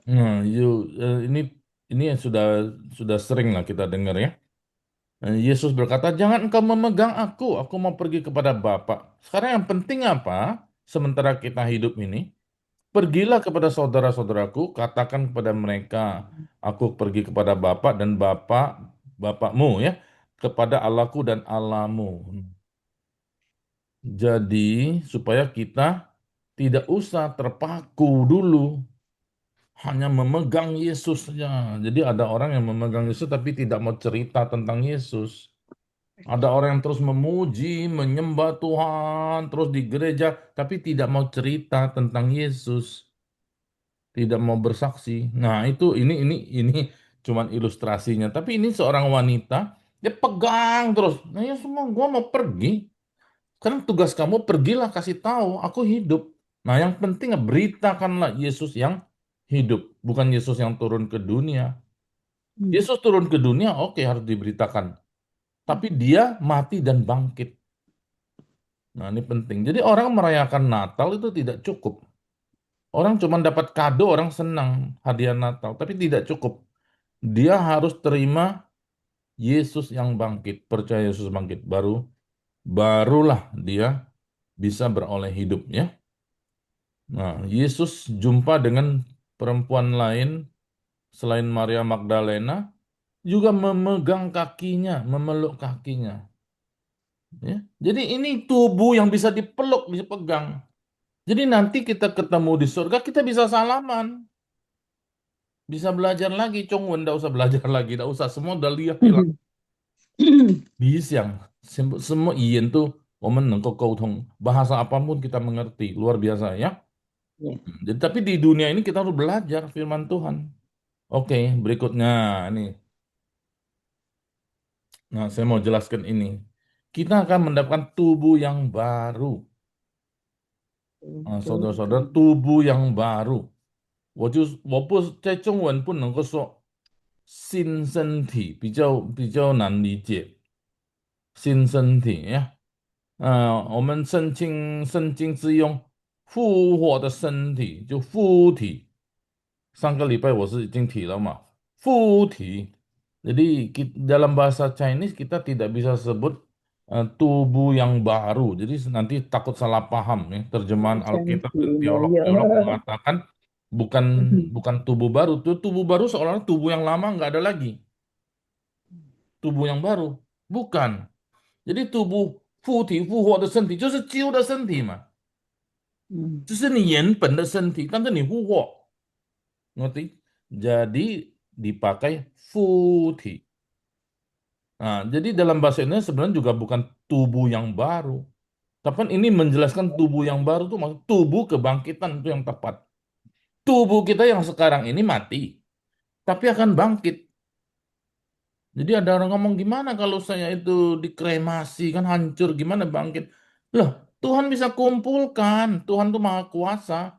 Speaker 4: Nah, ini yang sudah sering lah kita dengar ya. Yesus berkata, jangan engkau memegang aku mau pergi kepada Bapa. Sekarang yang penting apa? Sementara kita hidup ini, pergilah kepada saudara-saudaraku, katakan kepada mereka, aku pergi kepada Bapa dan Bapakmu ya, kepada Allahku dan Allahmu. Jadi supaya kita tidak usah terpaku dulu hanya memegang Yesus saja. Jadi ada orang yang memegang Yesus tapi tidak mau cerita tentang Yesus. Ada orang yang terus memuji, menyembah Tuhan, terus di gereja tapi tidak mau cerita tentang Yesus. Tidak mau bersaksi. Nah, ini cuman ilustrasinya. Tapi ini seorang wanita, dia pegang terus. Nah, ya semua gua mau pergi. Sekarang tugas kamu pergilah kasih tahu, aku hidup. Nah, yang penting beritakanlah Yesus yang hidup, bukan Yesus yang turun ke dunia. Yesus turun ke dunia, oke, harus diberitakan. Tapi dia mati dan bangkit. Nah, ini penting. Jadi orang merayakan Natal itu tidak cukup. Orang cuma dapat kado, orang senang hadiah Natal, tapi tidak cukup. Dia harus terima Yesus yang bangkit, percaya Yesus bangkit, barulah dia bisa beroleh hidup ya. Nah, Yesus jumpa dengan perempuan lain selain Maria Magdalena, juga memegang kakinya, memeluk kakinya. Ya. Jadi ini tubuh yang bisa dipeluk, dipegang. Jadi nanti kita ketemu di surga, kita bisa salaman. Bisa belajar lagi, Chongwen, nggak usah belajar lagi, nggak usah, semua udah lihat hilang. Bisa, semua iyan tuh, woman nengko koutung, bahasa apapun kita mengerti, luar biasa ya. Jadi, tapi di dunia ini kita harus belajar firman Tuhan. Oke, berikutnya ini. Nah, saya mau jelaskan ini. Kita akan mendapatkan tubuh yang baru. Nah, saudara-saudara, tubuh yang baru. 我不在中文不能够说新身体，比较难理解。新身体呀，我们圣经是用复活的身体，就复体。上个礼拜我是已经提了嘛，复体. Jadi dalam bahasa Chinese kita tidak bisa sebut tubuh yang baru. Jadi nanti takut salah paham ya. Terjemahan Alkitab dan teolog-teolog mengatakan bukan tubuh baru. Tubuh baru seolah-olah tubuh yang lama nggak ada lagi. Tubuh yang baru. Bukan. Jadi tubuh 复体复活的身体就是旧的身体嘛，这是你原本的身体，但是你复活，ngerti? Jadi dipakai 复体. Nah, jadi dalam bahasa Indonesia sebenarnya juga bukan tubuh yang baru. Tapi ini menjelaskan tubuh yang baru itu maksud tubuh kebangkitan itu yang tepat. Tubuh kita yang sekarang ini mati, tapi akan bangkit. Jadi ada orang ngomong, gimana kalau saya itu dikremasi, kan hancur, gimana bangkit? Loh, Tuhan bisa kumpulkan, Tuhan tuh maha kuasa.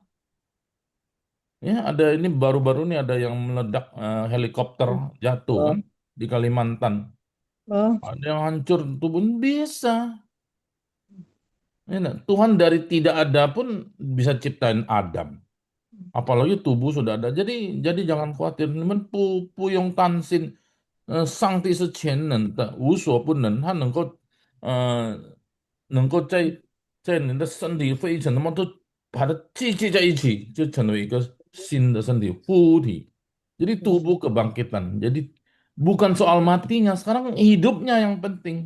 Speaker 4: Ya, ada ini baru-baru ini ada yang meledak helikopter jatuh kan di Kalimantan. Ada yang hancur tubuh, bisa. Ya, Tuhan dari tidak ada pun bisa ciptain Adam. Apalagi tubuh sudah ada. Jadi jangan khawatir. Nemen puyong tansin. 上帝是全能的，无所不能，他能够在你的身体灰尘，那么都把它聚在一起，就成为一个新的身体，复体。Jadi tubuh kebangkitan. Jadi bukan soal matinya, sekarang hidupnya yang penting.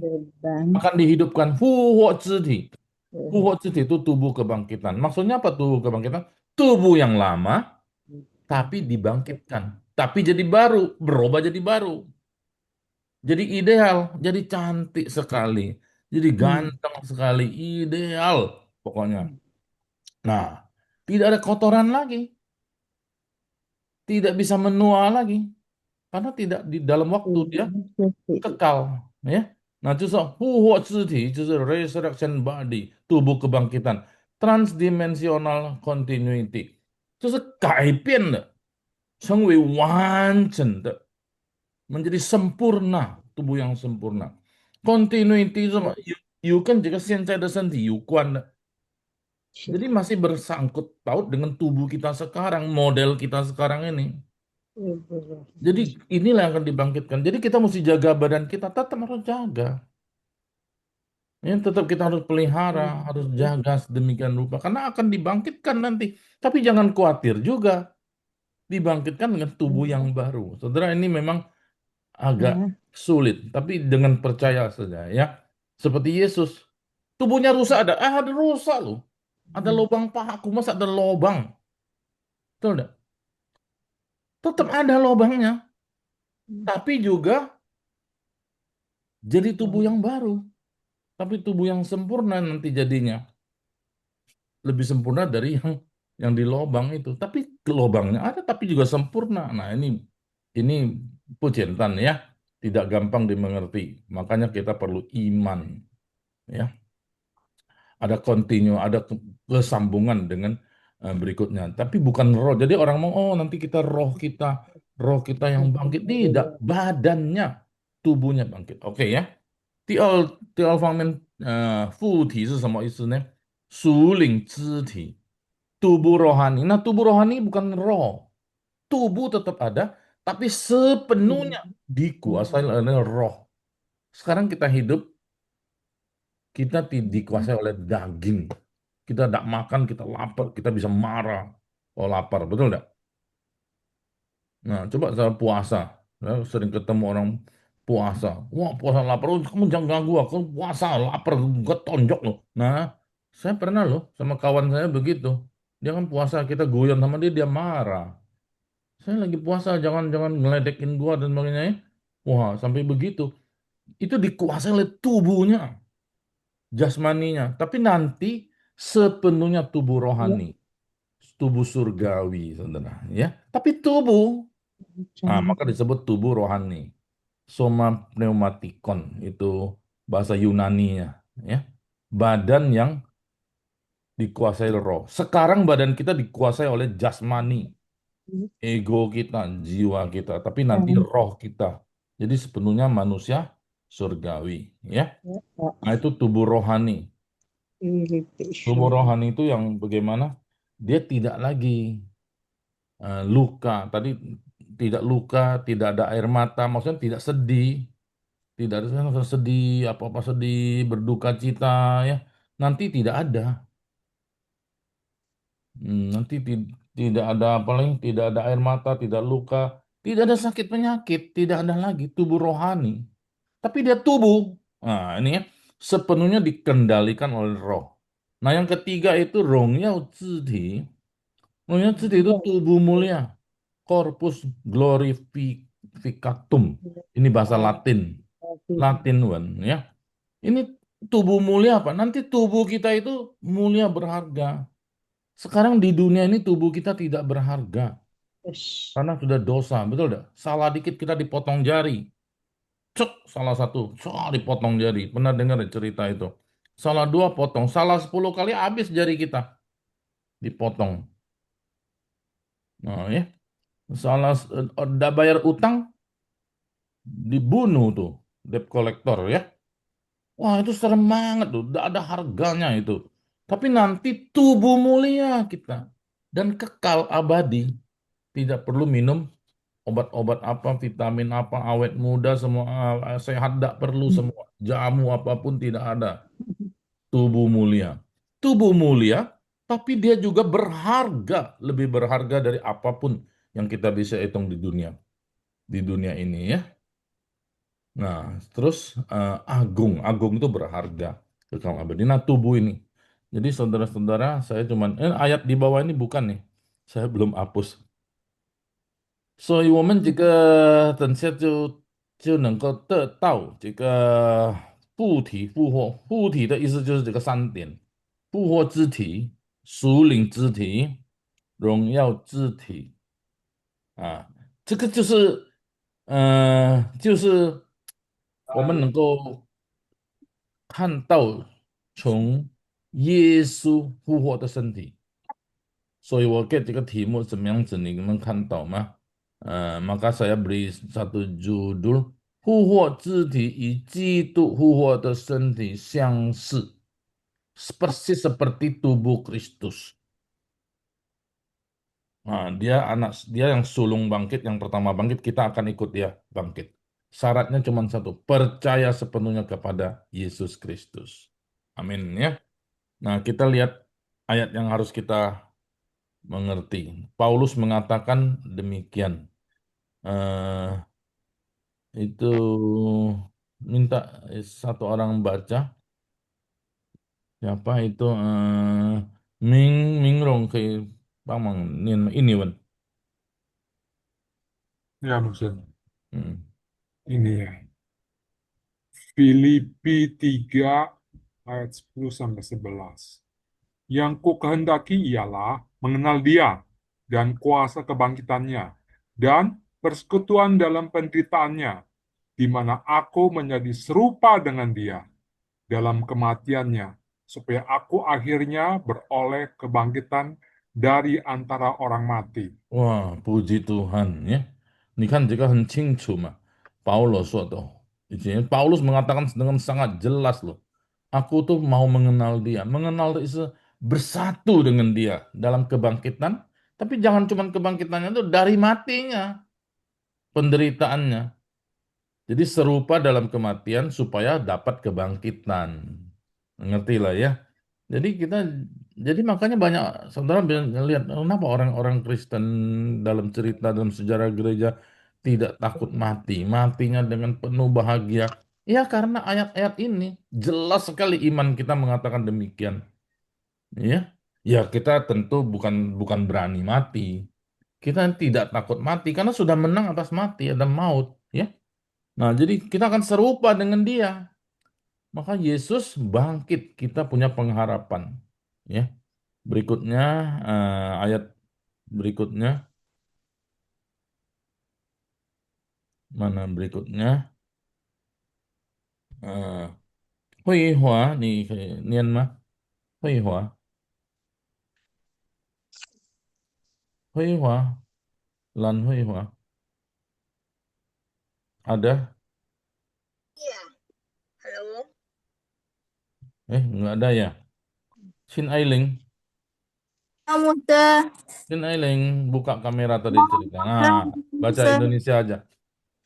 Speaker 4: Akan dihidupkan 复活之体。复活之体 itu tubuh kebangkitan. Maksudnya apa tubuh kebangkitan? Tubuh yang lama, tapi dibangkitkan. Tapi jadi baru, berubah jadi baru. Jadi ideal, jadi cantik sekali, jadi ganteng sekali, ideal. pokoknya. Nah, tidak ada kotoran lagi, tidak bisa menua lagi, karena tidak di dalam waktu dia kekal, ya. Nah, 就是复活肢体，就是 resurrection body， tubuh kebangkitan，transdimensional continuity， 就是改变了，成为完整的，menjadi sempurna， tubuh yang sempurna。continuity 是什么？有跟这个现在的身体有关的，jadi masih bersangkut paut dengan tubuh kita sekarang, model kita sekarang ini. Jadi inilah yang akan dibangkitkan. Jadi kita mesti jaga badan kita, tetap harus jaga. Ya, tetap kita harus pelihara, harus jaga sedemikian rupa. Karena akan dibangkitkan nanti. Tapi jangan khawatir juga. Dibangkitkan dengan tubuh yang baru. Saudara, ini memang agak sulit. Tapi dengan percaya saja, ya. Seperti Yesus. Tubuhnya rusak ada. Ada rusak loh. Ada lubang pahaku, masa ada lubang? Betul enggak? Tetap ada lubangnya. Tapi juga jadi tubuh yang baru. Tapi tubuh yang sempurna nanti jadinya. Lebih sempurna dari yang di lubang itu. Tapi lubangnya ada, tapi juga sempurna. Nah, ini pujentan ya. Tidak gampang dimengerti. Makanya kita perlu iman. Ya. Ada kontinu, ada kesambungan dengan berikutnya. Tapi bukan roh. Jadi orang mau, oh nanti roh kita yang bangkit. Tidak, badannya, tubuhnya bangkit. Oke ya. 第二方面，附体是什么意思呢？属灵肢体，tubuh rohani. Nah, tubuh rohani bukan roh. Tubuh tetap ada, tapi sepenuhnya dikuasai oleh roh. Sekarang kita hidup, kita dikuasai oleh daging. Kita tidak makan, kita lapar, kita bisa marah. Oh lapar, betul tidak? Nah, coba saya puasa. Saya sering ketemu orang puasa. Wah, puasa lapar. Oh, kamu jangan ganggu aku. Puasa lapar, gue tonjok loh. Nah, saya pernah loh sama kawan saya begitu. Dia kan puasa, kita guyon sama dia, dia marah. Saya lagi puasa, jangan ngeledekin gua dan sebagainya, ya. Wah, sampai begitu. Itu dikuasai oleh tubuhnya, jasmaninya. Tapi nanti sepenuhnya tubuh rohani, tubuh surgawi, saudara. Ya, tapi tubuh. Nah, maka disebut tubuh rohani. Soma pneumatikon itu bahasa Yunaninya, ya. Badan yang dikuasai roh. Sekarang badan kita dikuasai oleh jasmani, ego kita, jiwa kita, tapi nanti roh kita. Jadi sepenuhnya manusia surgawi, ya. Nah, itu tubuh rohani. Tubuh rohani itu yang bagaimana? Dia tidak lagi luka. Tadi tidak luka, tidak ada air mata, maksudnya tidak sedih. Tidak ada sedih, apa-apa sedih, berduka cita, ya. Nanti tidak ada. Nanti tidak ada paling tidak ada air mata, tidak luka, tidak ada sakit penyakit, tidak ada lagi tubuh rohani. Tapi dia tubuh. Nah, ini ya sepenuhnya dikendalikan oleh roh. Nah, yang ketiga itu rongnya ziti. Rongnya ziti itu tubuh mulia, corpus glorificatum. Ini bahasa Latin. Latin one, ya. Ini tubuh mulia apa? Nanti tubuh kita itu mulia berharga. Sekarang di dunia ini tubuh kita tidak berharga. Karena sudah dosa, betul tidak? Salah dikit kita dipotong jari. Cek, salah satu, dipotong jari. Pernah dengar cerita itu? Salah dua potong, salah 10 kali habis jari kita. Dipotong. Nah ya, salah udah bayar utang, dibunuh tuh, debt collector ya. Wah itu serem banget tuh, tidak ada harganya itu. Tapi nanti tubuh mulia kita dan kekal abadi. Tidak perlu minum obat-obat apa, vitamin apa, awet muda, semua sehat, tidak perlu semua. Jamu apapun tidak ada. Tubuh mulia. Tubuh mulia, tapi dia juga berharga. Lebih berharga dari apapun yang kita bisa hitung di dunia. Di dunia ini ya. Nah, terus agung. Agung itu berharga. Kekal abadi. Nah, tubuh ini. Jadi saudara-saudara, saya cuman ayat di bawah ini bukan nih. Saya belum hapus. 所以我们这个等下就能够得到这个附体复活。附体的意思就是这个3点，复活之体、属灵之体、荣耀之体啊，这个就是我们能够看到从耶稣复活的身体，所以我给这个题目怎么样子，你能看到吗？maka saya beri satu judul 复活之体与基督复活的身体相似，persis seperti tubuh Kristus. Nah, dia yang sulung bangkit, yang pertama bangkit, kita akan ikut dia bangkit. Syaratnya cuma satu, percaya sepenuhnya kepada Yesus Kristus. Amin ya. Nah, kita lihat ayat yang harus kita mengerti. Paulus mengatakan demikian. Itu minta satu orang baca. Siapa itu? Mingrong ke Bang ini Wan.
Speaker 11: Ya, maksud
Speaker 4: Hmm.
Speaker 11: ini ya. Filipi 3 ayat 10 sampai 11. Yang ku kehendaki ialah mengenal Dia dan kuasa kebangkitannya dan persekutuan dalam penderitaannya, di mana aku menjadi serupa dengan Dia dalam kematiannya, supaya aku akhirnya beroleh kebangkitan dari antara orang mati.
Speaker 4: Wah, puji Tuhan ya. Ini kan juga 很清楚嘛。Paulus 说的，以前 Paulus mengatakan dengan sangat jelas loh. Aku tuh mau mengenal dia. Mengenal itu bersatu dengan dia dalam kebangkitan. Tapi jangan cuma kebangkitannya itu dari matinya, penderitaannya. Jadi serupa dalam kematian supaya dapat kebangkitan. Ngerti lah ya. Jadi makanya banyak saudara lihat kenapa orang-orang Kristen dalam cerita dalam sejarah gereja tidak takut mati, matinya dengan penuh bahagia. Ya karena ayat-ayat ini jelas sekali iman kita mengatakan demikian. Ya, ya kita tentu bukan berani mati. Kita tidak takut mati karena sudah menang atas mati, ada maut, ya. Nah, jadi kita akan serupa dengan dia. Maka Yesus bangkit, kita punya pengharapan. Ya. Berikutnya ayat berikutnya. Mana berikutnya? 绘画你可以念吗？绘画，绘画，lan 绘画，ada?
Speaker 8: Iya. Halo.
Speaker 4: Nggak ada ya? Sin Ailing.
Speaker 10: Muda.
Speaker 4: Sin Ailing, buka kamera tadi cerita. Nah, baca Indonesia aja.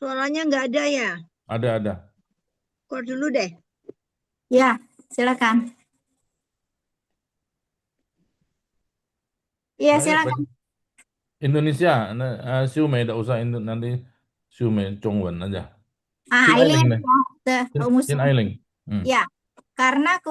Speaker 8: Suaranya nggak ada ya?
Speaker 4: Ada.
Speaker 8: Keluar dulu deh.
Speaker 10: Ya, silakan. Iya,
Speaker 4: Baik,
Speaker 10: silakan.
Speaker 4: baik. Indonesia, Siumei tidak usah nanti Siumei Chongwen aja. Sin Ailing deh. Sin Ailing.
Speaker 10: Ya, karena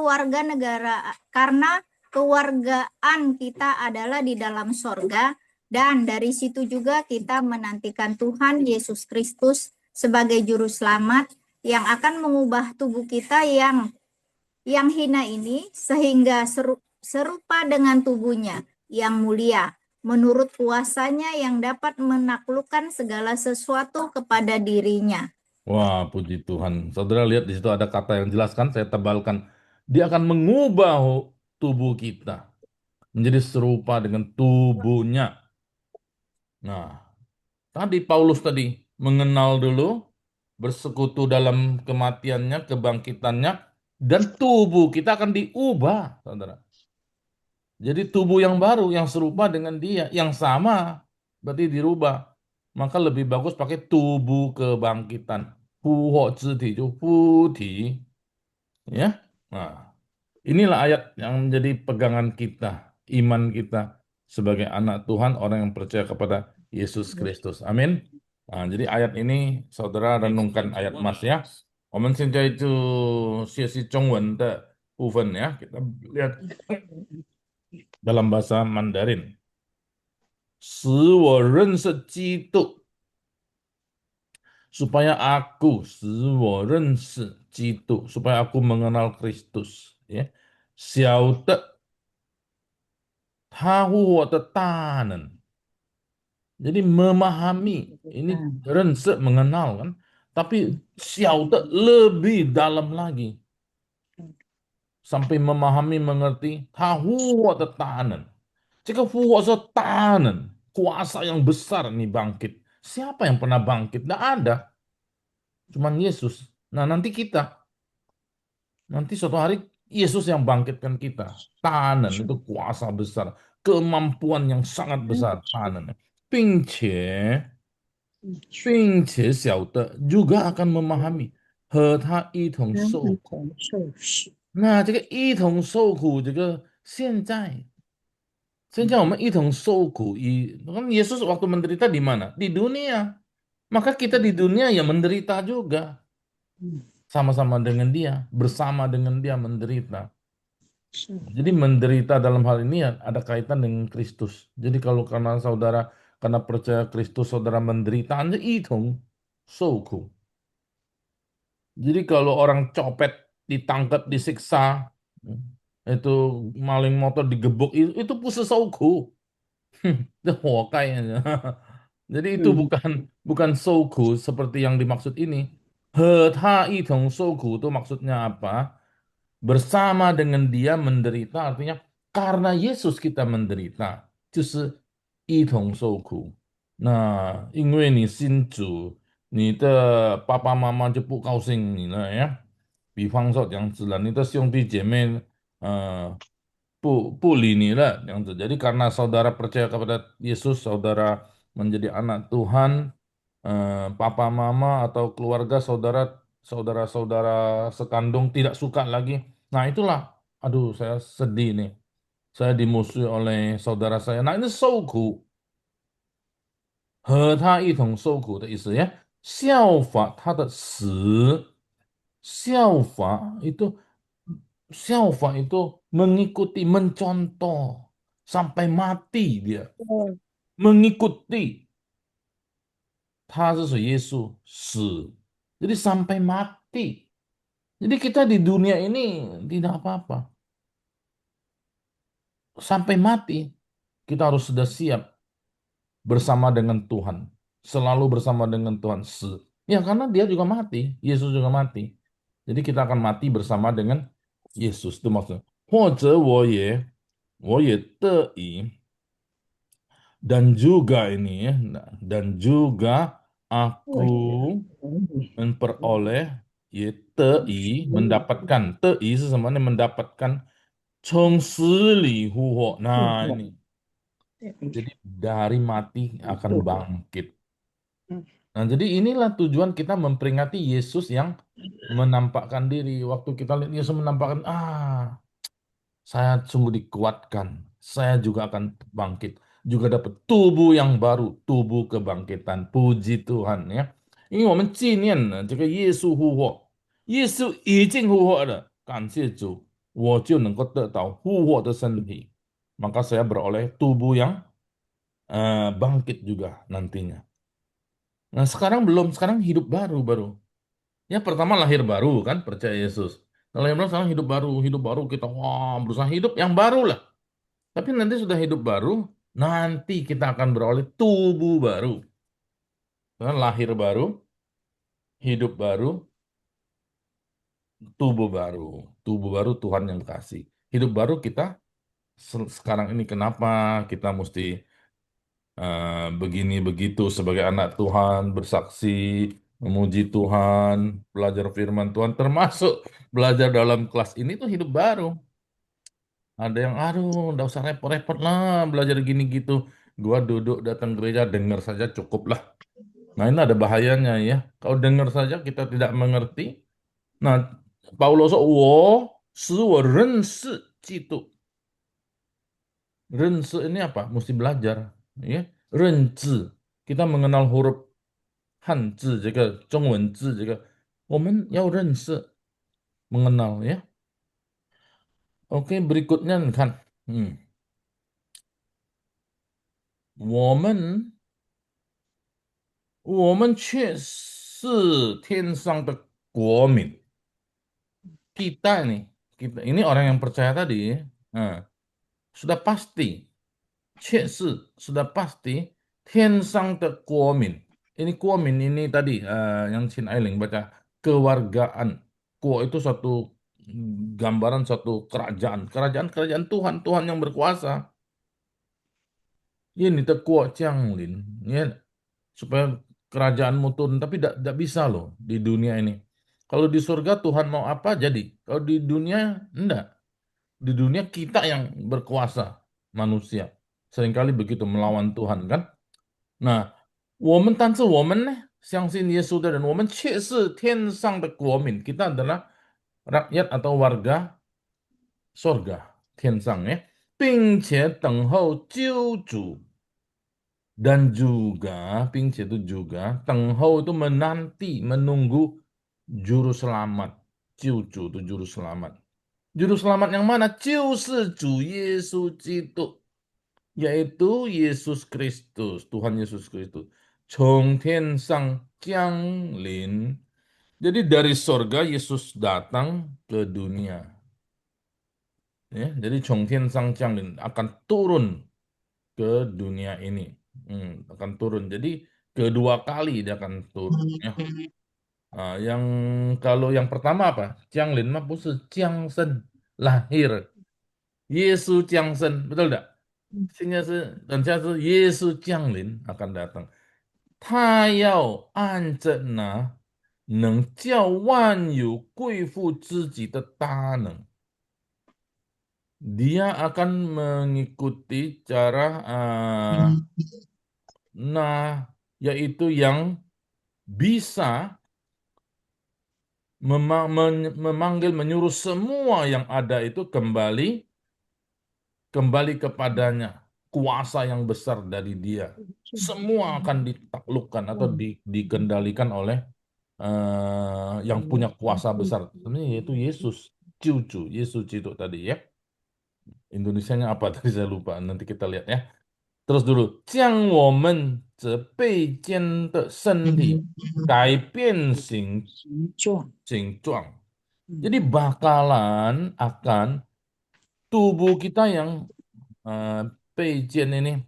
Speaker 10: kewargaan kita adalah di dalam sorga, dan dari situ juga kita menantikan Tuhan Yesus Kristus sebagai juru selamat yang akan mengubah tubuh kita yang hina ini sehingga serupa dengan tubuhnya yang mulia, menurut kuasanya yang dapat menaklukkan segala sesuatu kepada dirinya.
Speaker 4: Wah, puji Tuhan. Saudara lihat di situ ada kata yang jelaskan, saya tebalkan. Dia akan mengubah tubuh kita menjadi serupa dengan tubuhnya. Nah, tadi Paulus mengenal dulu, bersekutu dalam kematiannya, kebangkitannya, dan tubuh kita akan diubah, saudara. Jadi tubuh yang baru, yang serupa dengan dia, yang sama, berarti dirubah. Maka lebih bagus pakai tubuh kebangkitan. Ya. Nah, inilah ayat yang menjadi pegangan kita, iman kita sebagai anak Tuhan, orang yang percaya kepada Yesus Kristus. Amin. Nah, jadi ayat ini saudara renungkan ayat Mas ya. 我们现在就学习中文的部分ya. Kita lihat dalam bahasa Mandarin. 使我认识基督 supaya aku mengenal Kristus ya. 晓得他复活的大能。Jadi memahami ini rensek mengenal kan, tapi xiao de lebih dalam lagi sampai memahami mengerti tahu de tanen. Jika fu tanen, kuasa yang besar nih bangkit. Siapa yang pernah bangkit? Tidak ada, cuman Yesus. Nah, nanti suatu hari Yesus yang bangkitkan kita. Tanen itu kuasa besar, kemampuan yang sangat besar tanen. 并且小的 juga akan memahami 和他一同受苦。那这个一同受苦，这个现在我们一同受苦，kan Yesus waktu menderita di mana? Di dunia. Maka kita di dunia ya menderita juga. Sama-sama dengan dia, bersama dengan dia menderita. Jadi menderita dalam hal ini ya ada kaitan dengan Kristus. Jadi kalau karena percaya Kristus saudara menderita, Anda 一同受苦. Jadi kalau orang copet ditangkap, disiksa, itu maling motor digebuk, itu 不是受苦. Itu 活该. Jadi itu bukan 受苦 seperti yang dimaksud ini. 和他一同受苦 itu maksudnya apa? Bersama dengan dia menderita, artinya karena Yesus kita menderita, 就是一同受苦. Nah, 因为你信主，你的爸爸妈妈就不高兴你了呀。比方说这样子了，你的兄弟姐妹不理你了，这样子. Jadi karena saudara percaya kepada Yesus, saudara menjadi anak Tuhan, papa mama atau keluarga saudara-saudara sekandung tidak suka lagi. Nah itulah, aduh saya sedih nih. Saya dimusuhi oleh saudara saya. Nah ini 受苦，和他一同受苦的意思ya. 效法他的死，效法itu mengikuti, mencontoh sampai mati dia. Mengikuti. 他是谁？耶稣死， jadi sampai mati. Jadi kita di dunia ini tidak apa-apa. Sampai mati kita harus sudah siap bersama dengan Tuhan. Selalu bersama dengan Tuhan. Ya karena dia juga mati. Yesus juga mati. Jadi kita akan mati bersama dengan Yesus. Itu maksudnya. 或者我也得以 dan juga ini ya, dan juga aku memperoleh TI mendapatkan. TI sesamanya mendapatkan 从死里复活. Nah ini. Jadi dari mati akan bangkit. Nah jadi inilah tujuan kita memperingati Yesus yang menampakkan diri. Waktu kita lihat Yesus menampakkan, saya sungguh dikuatkan. Saya juga akan bangkit. Juga dapat tubuh yang baru, tubuh kebangkitan. Puji Tuhan ya. Ini 我们纪念呢这个耶稣复活，耶稣已经复活了，感谢主，我就能够得到复活的身体， maka saya beroleh tubuh yang bangkit juga nantinya. Nah sekarang belum, sekarang hidup baru. Ya pertama lahir baru kan, percaya Yesus. Kalau yang belum sekarang hidup baru kita berusaha hidup yang baru lah. Tapi nanti sudah hidup baru, nanti kita akan beroleh tubuh baru. Nah, lahir baru, hidup baru, tubuh baru Tuhan yang kasih. Hidup baru kita sekarang ini kenapa kita mesti begini begitu sebagai anak Tuhan, bersaksi, memuji Tuhan, belajar firman Tuhan, termasuk belajar dalam kelas ini tuh hidup baru. Ada yang udah usah repot-repot lah belajar gini gitu. Gua duduk datang gereja dengar saja cukup lah. Nah ini ada bahayanya ya. Kalau dengar saja kita tidak mengerti. Nah Paulus 使我认识基督. 认识 ini apa? Mesti belajar. Ya. 认知 kita mengenal huruf 汉字这个中文字这个我们要认识 mengenal ya. Oke, berikutnya kan. 我们却是天上的国民. Kita nih, ini orang yang percaya tadi, sudah pasti 却是 sudah pasti 天上的国民. Ini 国民 ini tadi yang Chin Ailing baca kewargaan. Kuo itu suatu gambaran suatu kerajaan, kerajaan Tuhan, Tuhan yang berkuasa. Ini kuo Jianglin, ya, supaya kerajaanmu turun, tapi tidak bisa loh di dunia ini. Kalau di surga Tuhan mau apa jadi. Kalau di dunia enggak. Di dunia kita yang berkuasa, manusia. Seringkali begitu melawan Tuhan kan. Nah, 但是我们呢，相信耶稣的人，我们却是天上的国民。Kita adalah rakyat atau warga surga, 天上ya, 并且等候救主。Dan juga, 并且 itu juga, 等候 itu menanti, menunggu juru selamat. 救主 itu juru selamat. Juru selamat yang mana? 就是主耶稣基督。yaitu Yesus Kristus, Tuhan Yesus Kristus. 从天上降临. Jadi dari sorga Yesus datang ke dunia. Ya, jadi 从天上降临 akan turun ke dunia ini. Akan turun. Jadi kedua kali dia akan turun. Ya. Nah, kalau yang pertama apa? 降临 mah 不是降生 lahir. Yesus 降生 betul tidak? 等下是耶稣降临 akan datang. 他要按着那能叫万有归附自己的大能。Dia akan mengikuti cara yaitu yang bisa memanggil, menyuruh semua yang ada itu kembali kepadanya. Kuasa yang besar dari dia. Semua akan ditaklukkan atau dikendalikan oleh yang punya kuasa besar. Sebenarnya yaitu Yesus. Cucu, Yesus itu tadi ya. Indonesianya apa tadi saya lupa. Nanti kita lihat ya. Terus dulu. 将我们这被奸的身体改变形状. Jadi bakalan akan tubuh kita yang Peijian ini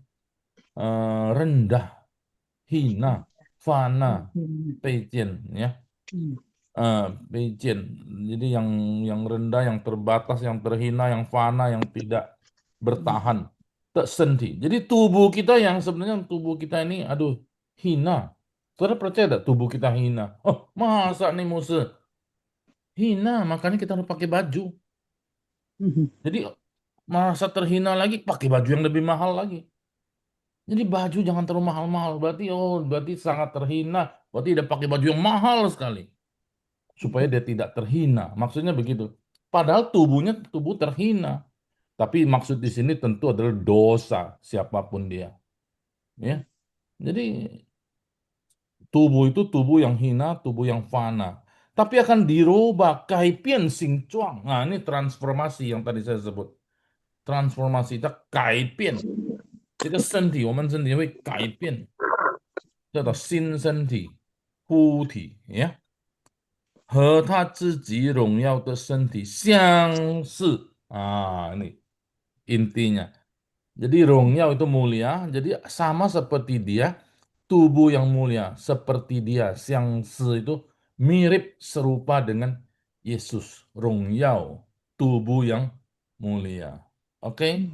Speaker 4: rendah, hina, fana, Peijian ya. Peijian. Jadi yang rendah, yang terbatas, yang terhina, yang fana, yang tidak bertahan. Tersendi. Jadi tubuh kita yang sebenarnya tubuh kita ini aduh hina. Saudara percaya tak tubuh kita hina? Oh, masa nih Musa? Hina, makanya kita harus pakai baju. Jadi masa terhina lagi pakai baju yang lebih mahal lagi. Jadi baju jangan terlalu mahal-mahal. Berarti sangat terhina. Berarti dia pakai baju yang mahal sekali. Supaya dia tidak terhina. Maksudnya begitu. Padahal tubuh terhina. Tapi maksud di sini tentu adalah dosa siapapun dia. Ya. Jadi tubuh itu tubuh yang hina, tubuh yang fana. Tapi akan dirubah, 改变形状. Nah, ini transformasi yang tadi saya sebut. Transformasi, 改变这个身体，我们身体会改变，叫做新身体、护体呀，和他自己荣耀的身体相似. Ini intinya. Jadi 荣耀 itu mulia, jadi sama seperti dia, tubuh yang mulia seperti dia, 相似 itu mirip serupa dengan Yesus, 荣耀 tubuh yang mulia. OK?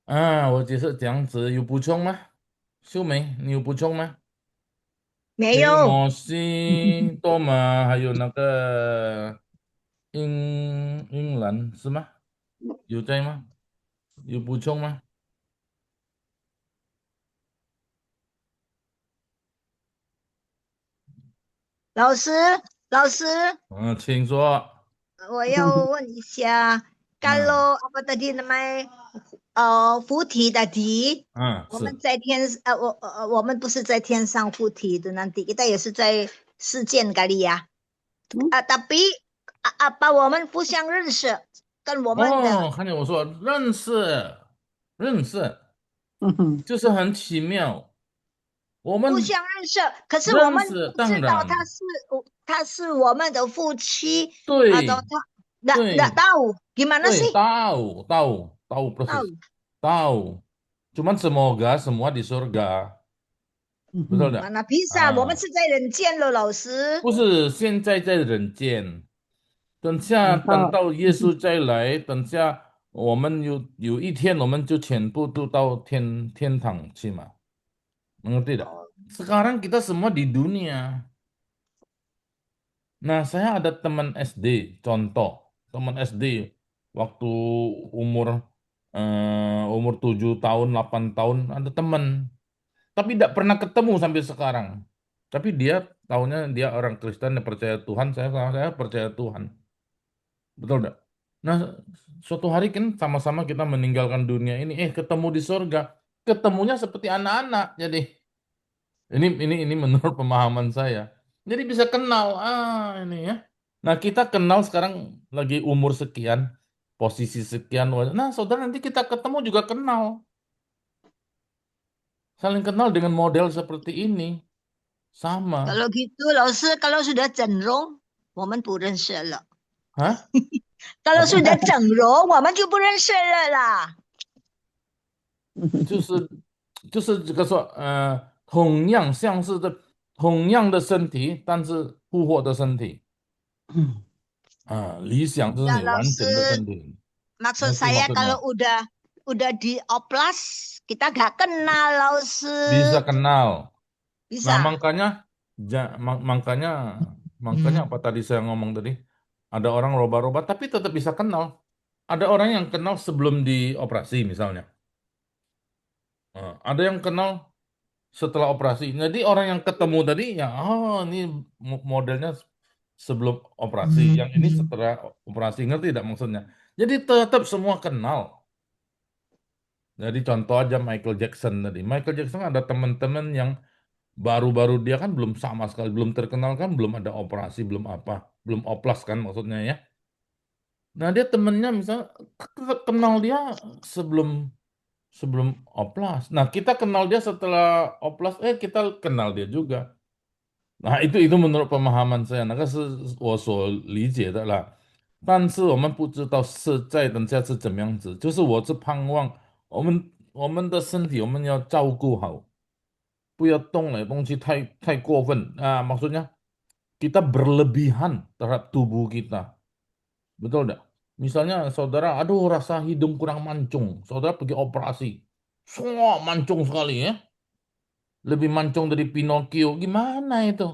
Speaker 4: 我解释这样子，有补充吗？秀梅，你有补充吗？
Speaker 8: 没有。
Speaker 4: 摩西、多马，还有那个英兰是吗？有在吗？有补充吗？
Speaker 8: 老师，
Speaker 4: 请说。
Speaker 8: 我要问一下，kalau apa tadi namanya 附体 tadi， 我们在我们不是在天上附体的，nanti kita也是在世间kali ya。tapi apa 我们互相认识，跟我们的
Speaker 4: 看见我说认识，就是很奇妙。我们
Speaker 8: 互相认识，可是我们不知道他是我们的夫妻，
Speaker 4: 对，atau
Speaker 8: tahu gimana sih？
Speaker 4: tahu proses. Tahu. Cuman semoga semua di surga. Betul enggak?
Speaker 8: 那比萨，我们
Speaker 4: Ah,
Speaker 8: 是在人间了，老师。
Speaker 4: 不是现在在人间，等到耶稣再来，等下我们有一天我们就全部都到天堂去嘛，mengerti tak? Sekarang kita semua di dunia. Nah, saya ada teman SD, contoh teman SD waktu umur umur 7 tahun, 8 tahun ada teman, tapi tidak pernah ketemu sampai sekarang. Tapi dia tahunya dia orang Kristen yang percaya Tuhan, saya percaya Tuhan. Betul enggak? Nah, suatu hari kan sama-sama kita meninggalkan dunia ini, ketemu di surga. Ketemunya seperti anak-anak. Jadi ini menurut pemahaman saya. Jadi bisa kenal, ini ya. Nah, kita kenal sekarang lagi umur sekian, posisi sekian. Nah, saudara nanti kita ketemu juga kenal. Saling kenal dengan model seperti ini. Sama.
Speaker 8: Kalau gitu, 老师，kalau sudah 整容，我们不认识了。
Speaker 4: Hah?
Speaker 8: kalau sudah 整容，我们就不认识了啦。
Speaker 4: 就是这个说，同样像是同样的身体，但是复活的身体。理想就是你完整的身体。
Speaker 8: Maksud saya kalau udah dioplas, kita gak kenal, 老师。
Speaker 4: Bisa kenal.
Speaker 8: Bisa.
Speaker 4: Nah, makanya apa tadi saya ngomong tadi? Ada orang roba-roba tapi tetap bisa kenal. Ada orang yang kenal sebelum dioperasi misalnya. Ada yang kenal setelah operasi. Jadi orang yang ketemu tadi ya, ini modelnya sebelum operasi, yang ini setelah operasi, ngerti tidak maksudnya? Jadi tetap semua kenal. Jadi contoh aja Michael Jackson tadi. Michael Jackson ada teman-teman yang baru-baru dia kan belum sama sekali, belum terkenal kan, belum ada operasi, belum apa, belum oplas kan maksudnya ya. Nah dia temennya misalnya kenal dia sebelum oplas. Nah kita kenal dia setelah oplas, kita kenal dia juga. Nah itu menurut pemahaman saya，那个是我所理解的啦。但是我们不知道是在等下是怎么样子，就是我是盼望我们的身体我们要照顾好，不要动来动去太过分. Maksudnya kita berlebihan terhadap tubuh kita. Betul enggak? Misalnya saudara, aduh rasa hidung kurang mancung, saudara pergi operasi, semua mancung sekali ya, lebih mancung dari Pinocchio, gimana itu?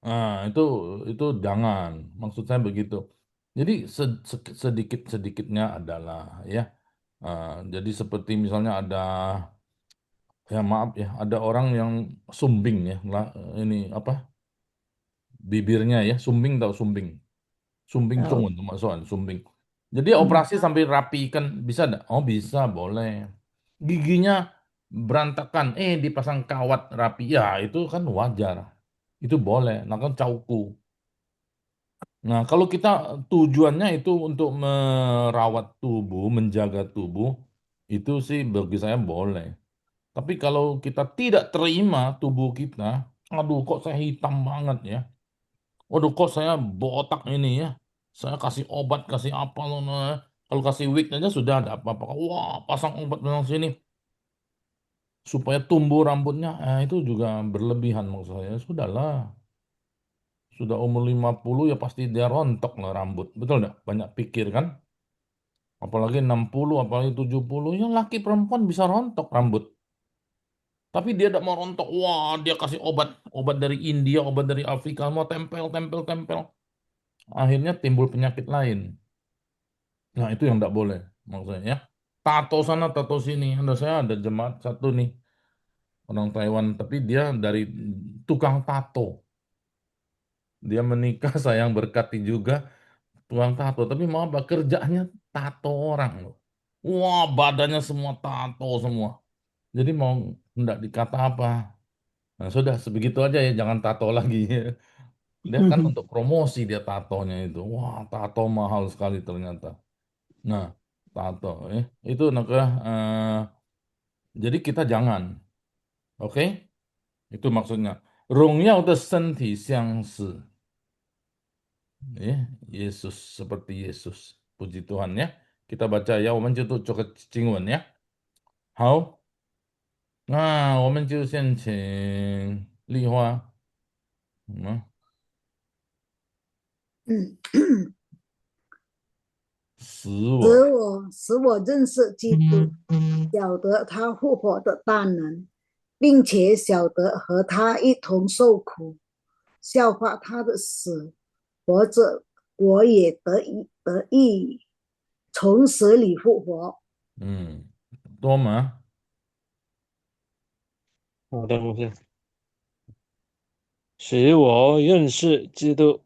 Speaker 4: Nah, itu jangan, maksud saya begitu. Jadi sedikit-sedikitnya adalah ya. Jadi seperti misalnya ada, ya maaf ya, ada orang yang sumbing ya, ini apa? Bibirnya ya, sumbing tahu sumbing. Sumbing cungun soal sumbing. Jadi operasi sampai rapikan bisa enggak? Oh bisa, boleh. Giginya berantakan, dipasang kawat rapi, ya itu kan wajar. Itu boleh, nah kan cauku. Nah kalau kita tujuannya itu untuk merawat tubuh, menjaga tubuh, itu sih bagi saya boleh. Tapi kalau kita tidak terima tubuh kita, aduh kok saya hitam banget ya. Waduh kok saya botak ini ya. Saya kasih obat, kasih apa loh. Kalau kasih wig aja sudah ada apa-apa. Wah pasang obat pasang sini. Supaya tumbuh rambutnya, itu juga berlebihan maksud saya. Sudahlah. Sudah umur 50 ya pasti dia rontok lah rambut. Betul nggak? Banyak pikir kan? Apalagi 60, apalagi 70. Ya laki perempuan bisa rontok rambut. Tapi dia tidak mau rontok. Wah dia kasih obat. Obat dari India, obat dari Afrika. Mau tempel, tempel, tempel. Akhirnya timbul penyakit lain. Nah itu yang tidak boleh maksudnya ya. Tato sana, tato sini. Saya ada jemaat satu nih. Orang Taiwan. Tapi dia dari tukang tato. Dia menikah, sayang berkati juga. Tukang tato. Tapi mau apa? Kerjanya tato orang loh. Wah badannya semua tato semua. Jadi mau hendak dikata apa? Nah sudah sebegitu aja ya. Jangan tato lagi. Dia kan untuk promosi dia tatonya itu. Wah tato mahal sekali ternyata. Nah, tato itu jadi kita jangan, oke? Itu maksudnya. 荣耀的身体相似, Yesus seperti Yesus, puji Tuhan ya. kita baca ya，我们就读这个经文呀。好，那我们就先请丽花，使
Speaker 6: 我认识基督，晓得他复活的大能，并且晓得和他一同受苦，效法他的死，活着我也得以从死里复活。
Speaker 4: 多吗？
Speaker 1: 好的，牧师。使我认识基督，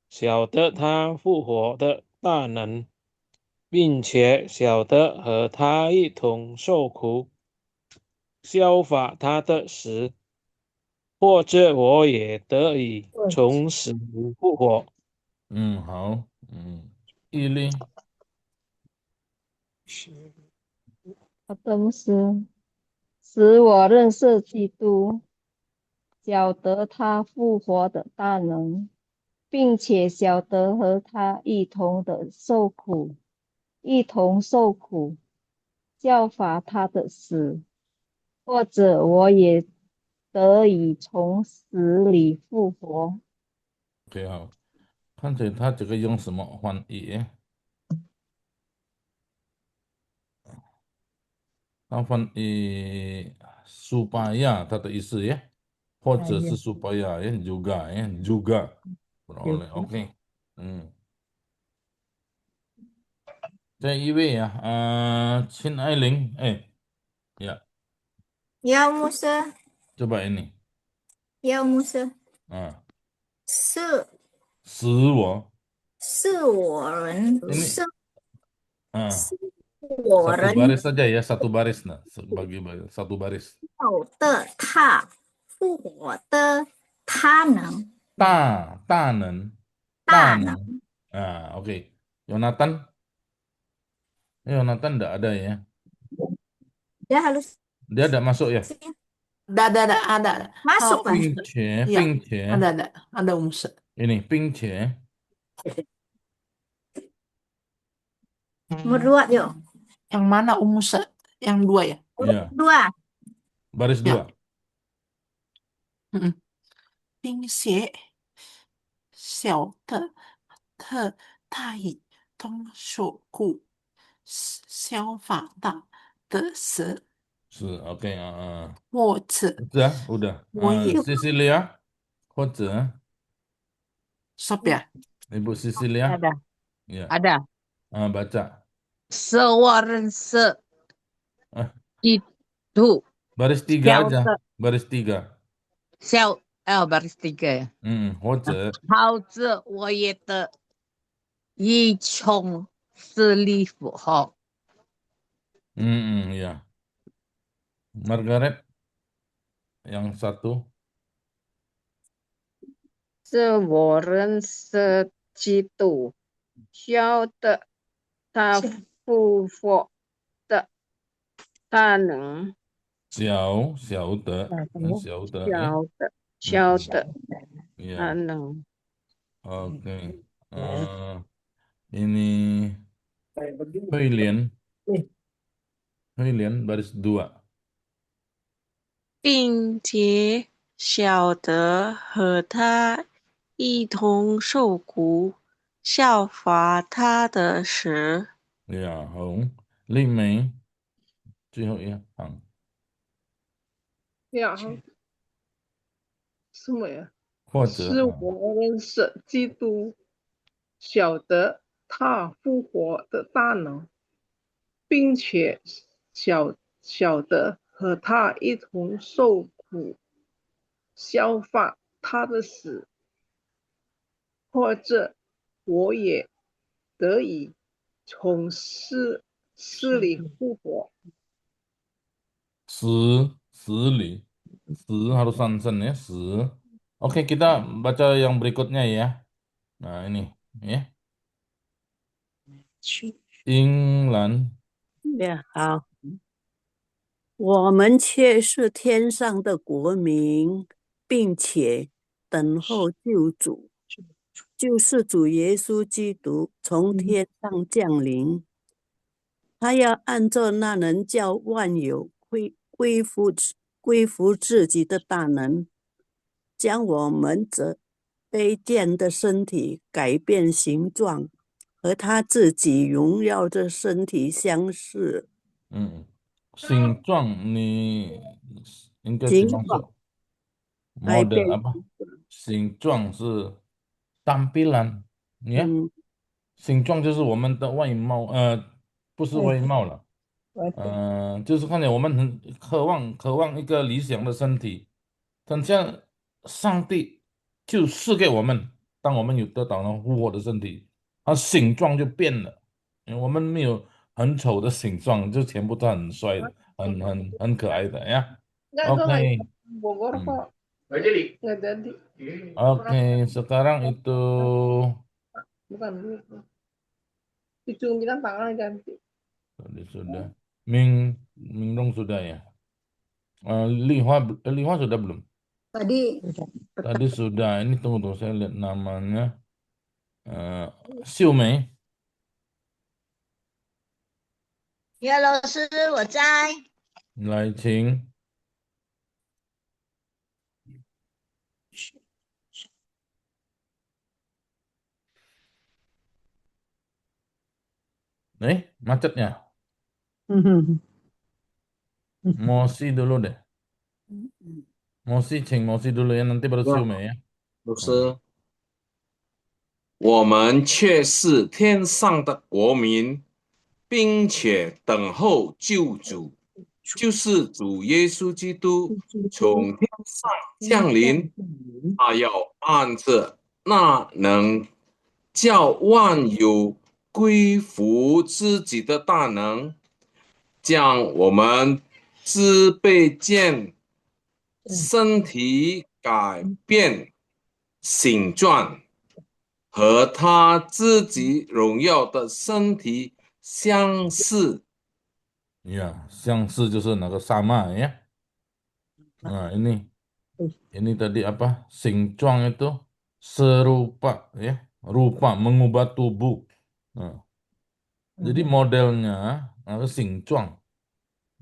Speaker 1: 晓得他复活的大能，并且晓得和他一同受苦，效法他的死，或者我也得以从死里复活。
Speaker 4: 好，毅力。
Speaker 12: 好的，牧师，使我认识基督，晓得他复活的大能，并且晓得和他一同受苦，效法他的死，或者我也得以从死里复活。
Speaker 4: OK， 好，看着他这个用什么翻译？他翻译supaya，他的意思呀，或者是supaya ya juga boleh oke。这一位呀，亲爱玲，ya
Speaker 13: Ya Musa,
Speaker 4: coba ini
Speaker 13: ya Musa，
Speaker 4: 使我ini
Speaker 13: satu
Speaker 4: baris saja ya, satu baris nah, bagi satu baris.
Speaker 13: 的他复活的他能，
Speaker 4: 大能，oke. Yonatan enggak ada ya?
Speaker 13: Dia harus
Speaker 4: Dia ada masuk ya?
Speaker 14: ada.
Speaker 13: masuk kan?
Speaker 4: 并且
Speaker 14: ada Musa.
Speaker 4: ini 并且
Speaker 13: Berdua yuk.
Speaker 14: Yang mana Musa? Yang dua ya?
Speaker 4: Iya.
Speaker 13: Dua.
Speaker 4: Baris
Speaker 14: Ya.
Speaker 4: 2.
Speaker 14: 并且晓得他已同受苦，效法他的死，
Speaker 4: Oke.
Speaker 14: 或者
Speaker 4: udah.
Speaker 14: 我也
Speaker 4: Cecilia 或者
Speaker 14: Sophia.
Speaker 4: Ibu Cecilia. Ya.
Speaker 5: Ada.
Speaker 4: Baca.
Speaker 5: Seorang itu.
Speaker 4: Baris 3 aja. Baris 3.
Speaker 5: Baris 3 ya.
Speaker 4: 或者
Speaker 5: 好者我也得以从死里复活。
Speaker 4: ya. Margaret yang satu.
Speaker 7: 是我认识基督，晓得他复活的大能，
Speaker 4: 晓得
Speaker 7: 大能。
Speaker 4: Oke. Ini Huilian baris 2.
Speaker 9: 并且晓得和他一同受苦，效法他的死。
Speaker 4: Ya, Hồng. Linh Mei. 最后一行。
Speaker 15: 呀，什么呀？
Speaker 4: 或者
Speaker 15: 是我认识基督，晓得他复活的大能，并且晓得和他一同受苦，效法他的死，或者我也得以从死里复活。
Speaker 4: 死里 harus sansen ya, Oke, kita baca yang berikutnya ya. Nah, ini ya. 英兰。
Speaker 16: 好，我们却是天上的国民，并且等候救主，就是主耶稣基督从天上降临。他要按照那能叫万有归服自己的大能，将我们这卑贱的身体改变形状，和他自己荣耀的身体相似。
Speaker 4: 形状你应该怎
Speaker 16: 形状
Speaker 4: 么说
Speaker 16: 改
Speaker 4: ？model
Speaker 16: 变
Speaker 4: apa？形状是tampilan，呀，形状就是我们的外貌，不是外貌了，就是看见我们很渴望一个理想的身体，等下上帝就赐给我们，当我们有得到了复活的身体，它形状就变了，因为我们没有很丑的形状，就全部都很帅的，很可爱的呀。
Speaker 15: Enggak, gue nggak
Speaker 4: OK，Bogor
Speaker 15: kok.
Speaker 2: Nggak jadi.
Speaker 15: Nggak jadi.
Speaker 4: Oke, sekarang itu
Speaker 15: Bukan gitu. Ujung bilang tangannya ganti.
Speaker 4: tadi sudah. Mingrong sudah ya. Lihua sudah belum?
Speaker 6: Tadi
Speaker 4: Tadi sudah. Ini tunggu saya lihat namanya. Xiu Mei.
Speaker 8: 呀，老师，我在。
Speaker 4: 来，请。Macetnya. Mosi dulu deh. Mosi dulu ya, nanti baru Xiu Mei ya.
Speaker 2: 老师，我们却是天上的国民，并且等候救主，就是主耶稣基督从天上降临。他要按着那能叫万有归服自己的大能，将我们之卑贱身体改变形状，和他自己荣耀的身体相似。
Speaker 4: Ya, 相似就是那个sama ya. Nah, ini tadi apa? Singcuang itu serupa ya, rupa mengubah tubuh. Nah, jadi modelnya那个形状，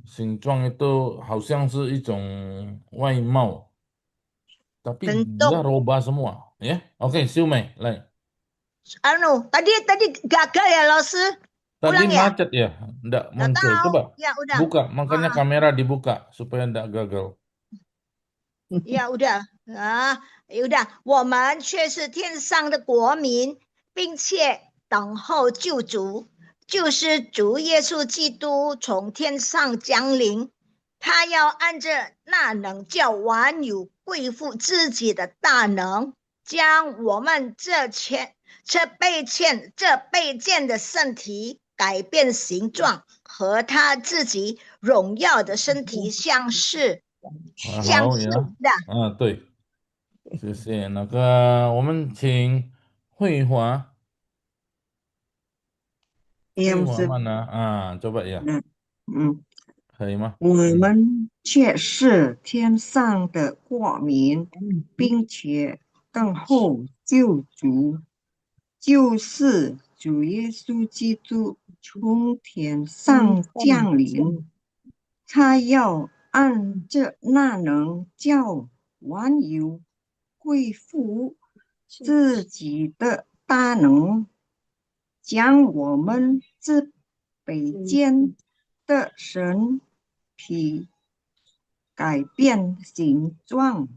Speaker 4: 形状 itu 好像是一种外貌，tapi dia rubah semua ya. Oke, Siu Mei,来。
Speaker 8: tadi gagal ya, 老师。
Speaker 4: Tadi
Speaker 8: Ulang ya?
Speaker 4: macet ya, enggak
Speaker 8: Nggak
Speaker 4: muncul.
Speaker 8: tahu.
Speaker 4: Coba
Speaker 8: Ya udah.
Speaker 4: buka, makanya kamera dibuka supaya enggak gagal.
Speaker 8: 呀，我们却是天上的国民，并且等候救主，就是主耶稣基督从天上降临。他要按着那能叫万有归附自己的大能，将我们这卑贱的身体改变形状，和他自己荣耀的身体相似。
Speaker 4: 好呀，对，谢谢。那个，我们请慧华，慧华mana？coba ya，可以吗？
Speaker 17: 我们却是天上的国民，并且等候救主，就是主耶稣基督从天上降临。他要按着那能叫万有归附自己的大能，将我们这卑贱的身体改变形状，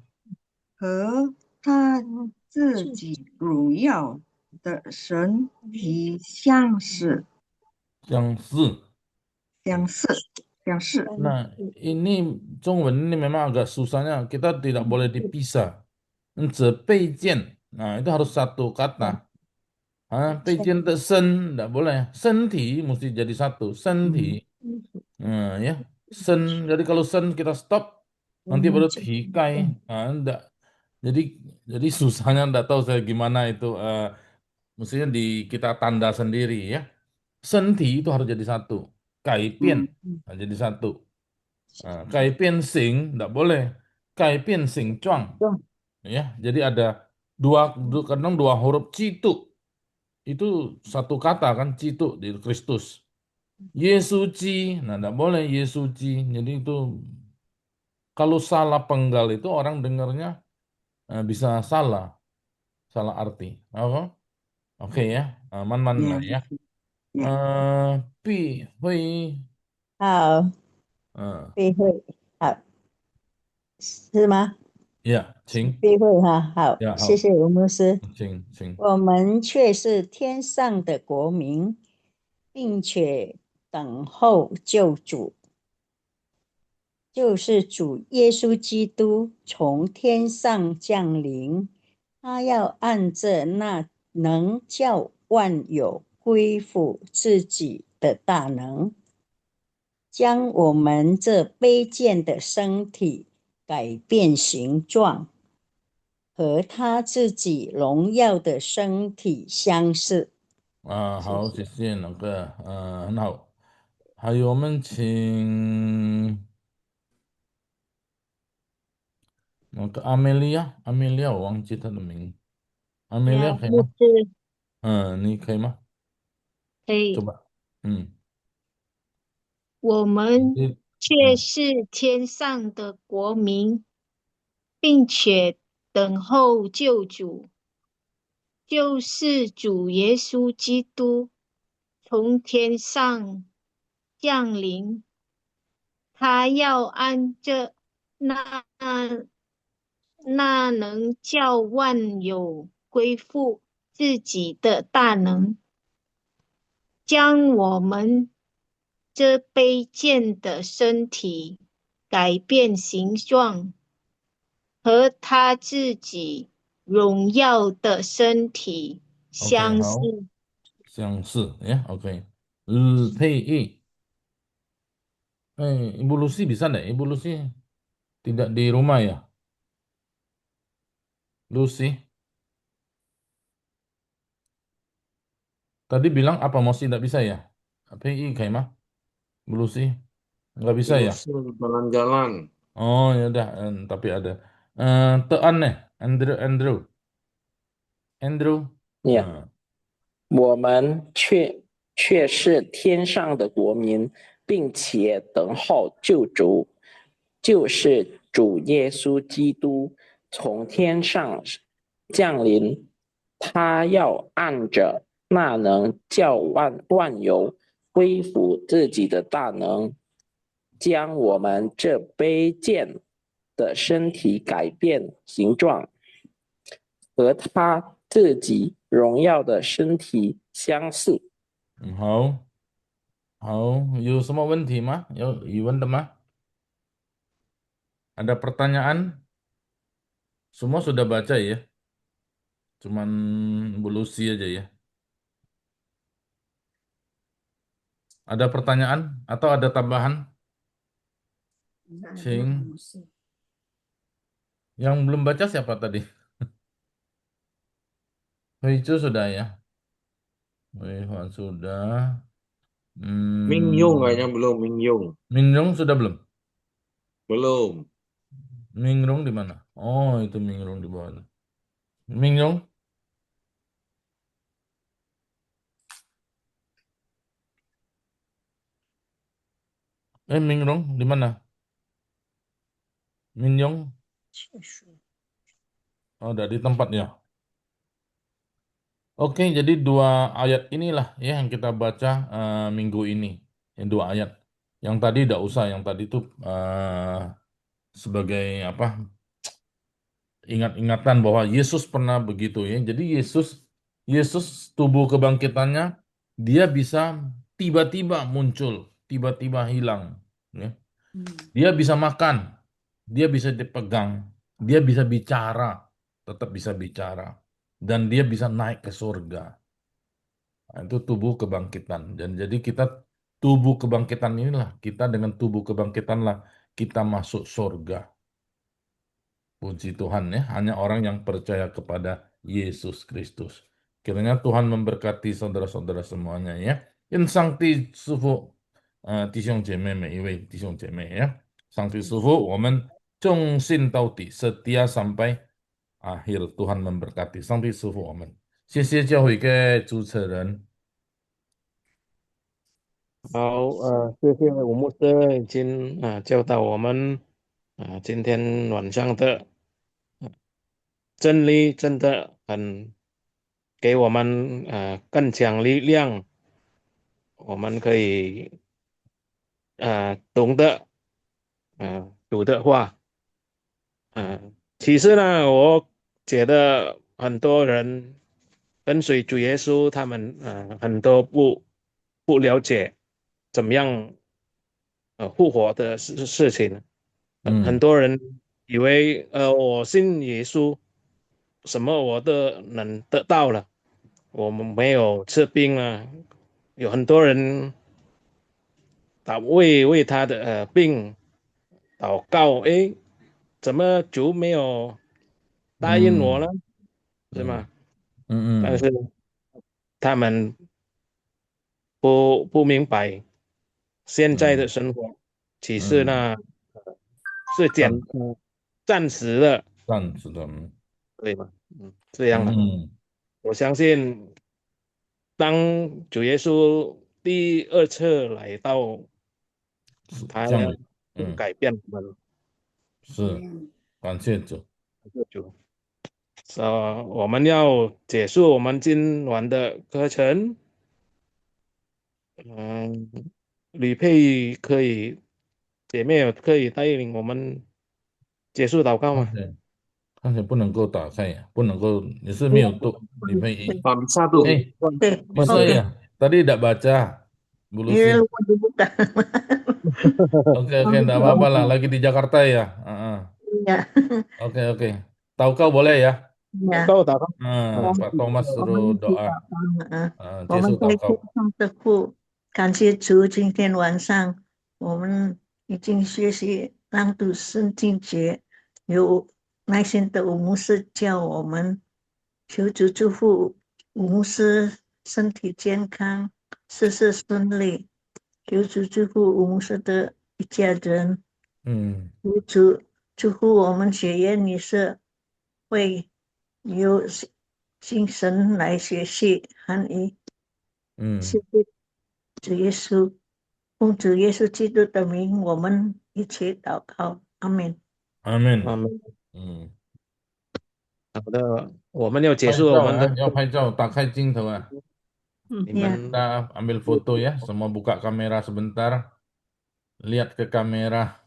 Speaker 17: 和他自己荣耀的身体相似。
Speaker 4: Nah, ini 中文 ini memang agak susahnya. Kita tidak boleh dipisah. 卑贱, nah itu harus satu kata. 卑贱的身 tidak boleh. 身体 mesti jadi satu. 身体, ya. 身, jadi kalau 身 kita stop, nanti baru 体盖, enggak. Jadi susahnya enggak tahu saya gimana itu. Mestinya kita tanda sendiri ya. 身体 itu harus jadi satu. 改变 jadi satu. 改变形 tidak boleh. 改变形状 ya. Jadi ada kadang dua huruf citu. Itu satu kata kan citu di Kristus. Yesuci, nah tidak boleh Yesuci. Jadi itu kalau salah penggal itu orang dengarnya bisa salah arti. Oke ya, aman-man lah ya.
Speaker 17: 呀，Pi,
Speaker 4: hui,
Speaker 8: 好，
Speaker 4: 呃，
Speaker 8: 避讳，好，是吗？
Speaker 4: 呀，请，
Speaker 8: 避讳哈，好，
Speaker 4: 呀，好，
Speaker 8: 谢谢吴牧师。
Speaker 4: 请，
Speaker 8: 我们却是天上的国民，并且等候救主，就是主耶稣基督从天上降临。他要按着那能叫万有恢复自己的大能，将我们这卑贱的身体改变形状，和他自己荣耀的身体相似。
Speaker 4: 好，谢谢那个，很好。还有我们请那个阿梅利亚，我忘记她的名，阿梅利亚可以
Speaker 5: 牧
Speaker 4: 吗？
Speaker 5: 师
Speaker 4: 你可以吗？
Speaker 5: 可以，
Speaker 4: 走吧，嗯，
Speaker 5: 我们
Speaker 4: 嗯
Speaker 5: 却是天上的国民，并且等候救主，就是主耶稣基督从天上降临。他要按着那能叫万有恢复自己的大能，将我们这卑贱的身体改变形状，和他自己荣耀的身体
Speaker 4: ，OK，
Speaker 5: 相似。
Speaker 4: 好，相似ya, oke. PI, Ibu Lucy bisa nggak? Ibu Lucy tidak di rumah ya? Lucy, tadi bilang apa Mosi tidak bisa ya? PI kayak mah? Ibu Lucy, nggak bisa ya?
Speaker 2: Ilusi jalan-jalan.
Speaker 4: Oh ya udah, tapi ada. Tean nih, Andrew.
Speaker 18: 呀，我们却是天上的国民，并且等候救主，就是主耶稣基督从天上降临。他要按着那能叫万有恢复自己的大能，将我们这卑贱的身体改变形状，和他自己荣耀的身体相似。
Speaker 4: 好，有什么问题吗？有疑问的吗？Ada pertanyaan? Semua sudah baca ya? Cuman Bu Lucy aja ya? Ada pertanyaan atau ada tambahan? Cing. Yang belum baca siapa tadi? Itu sudah ya? Wih, sudah.
Speaker 2: Ming Yung kayaknya belum, Ming Yung.
Speaker 4: Mingrung sudah belum?
Speaker 2: Belum.
Speaker 4: Mingrung di mana? Oh, itu Mingrung di bawah. Mingrung? Mingrung di mana? Mingyong? Oh, udah di tempatnya. Oke, jadi dua ayat inilah ya yang kita baca minggu ini. Yang dua ayat. Yang tadi tidak usah, yang tadi itu sebagai apa? Ingat-ingatan bahwa Yesus pernah begitu ya. Jadi Yesus tubuh kebangkitannya dia bisa tiba-tiba muncul, tiba-tiba hilang. Ya. Dia bisa makan, dia bisa dipegang, dia bisa bicara, tetap bisa bicara, dan dia bisa naik ke surga. Nah, itu tubuh kebangkitan. Dan jadi kita tubuh kebangkitan inilah kita dengan tubuh kebangkitan lah kita masuk surga. Puji Tuhan ya, hanya orang yang percaya kepada Yesus Kristus. Kiranya Tuhan memberkati saudara-saudara semuanya ya. 愿上帝祝福弟兄姐妹每一位弟兄姐妹呀。上帝祝福我们忠信到底，setia sampai akhir. Tuhan memberkati. 上帝祝福我们。谢谢教会的主持人。
Speaker 1: 好，谢谢吴牧师已经教导我们今天晚上的真理真的很给我们更强力量，我们可以懂得主的话。其实呢，我觉得很多人跟随主耶稣，他们很多不了解怎么样复活的事情。很多人以为我信耶稣，什么我都能得到了，我们没有吃病啊。有很多人为他的病祷告，诶，怎么主没有答应我呢？是吗？但是他们不明白现在的生活，其实呢是暂时的，对吗？这样的。我相信，当主耶稣第二次来到，他要改变我们。
Speaker 4: 是，感谢主。
Speaker 1: 我们要结束我们今晚的课程。吕佩姐妹可以带领我们结束祷告吗？
Speaker 4: 看起来不能够打开呀，不能够，你是没有你们
Speaker 2: Satu.
Speaker 4: bisa ya? Tadi tidak baca, Bu Lucy. Oke, enggak apa-apa lah, lagi di Jakarta ya.
Speaker 8: Iya.
Speaker 4: Oke. Tahu kau boleh ya?
Speaker 8: Iya.
Speaker 4: Pak Thomas suruh doa.
Speaker 8: 我们在天上的父，感谢主，今天晚上我们已经学习朗读圣经节，有耐心的吴牧师教我们，求主祝福吴牧师身体健康，事事顺利，求主祝福吴牧师的一家人，求主祝福我们学院女士会有精神来学习汉语。谢谢主耶稣，奉主耶稣基督的名，我们一起祷告，阿门。
Speaker 4: 阿门。
Speaker 1: 好的，我们要结束我们的
Speaker 4: 要拍照，打开镜头啊。Kita ambil foto ya, semua buka kamera sebentar. Lihat ke kamera.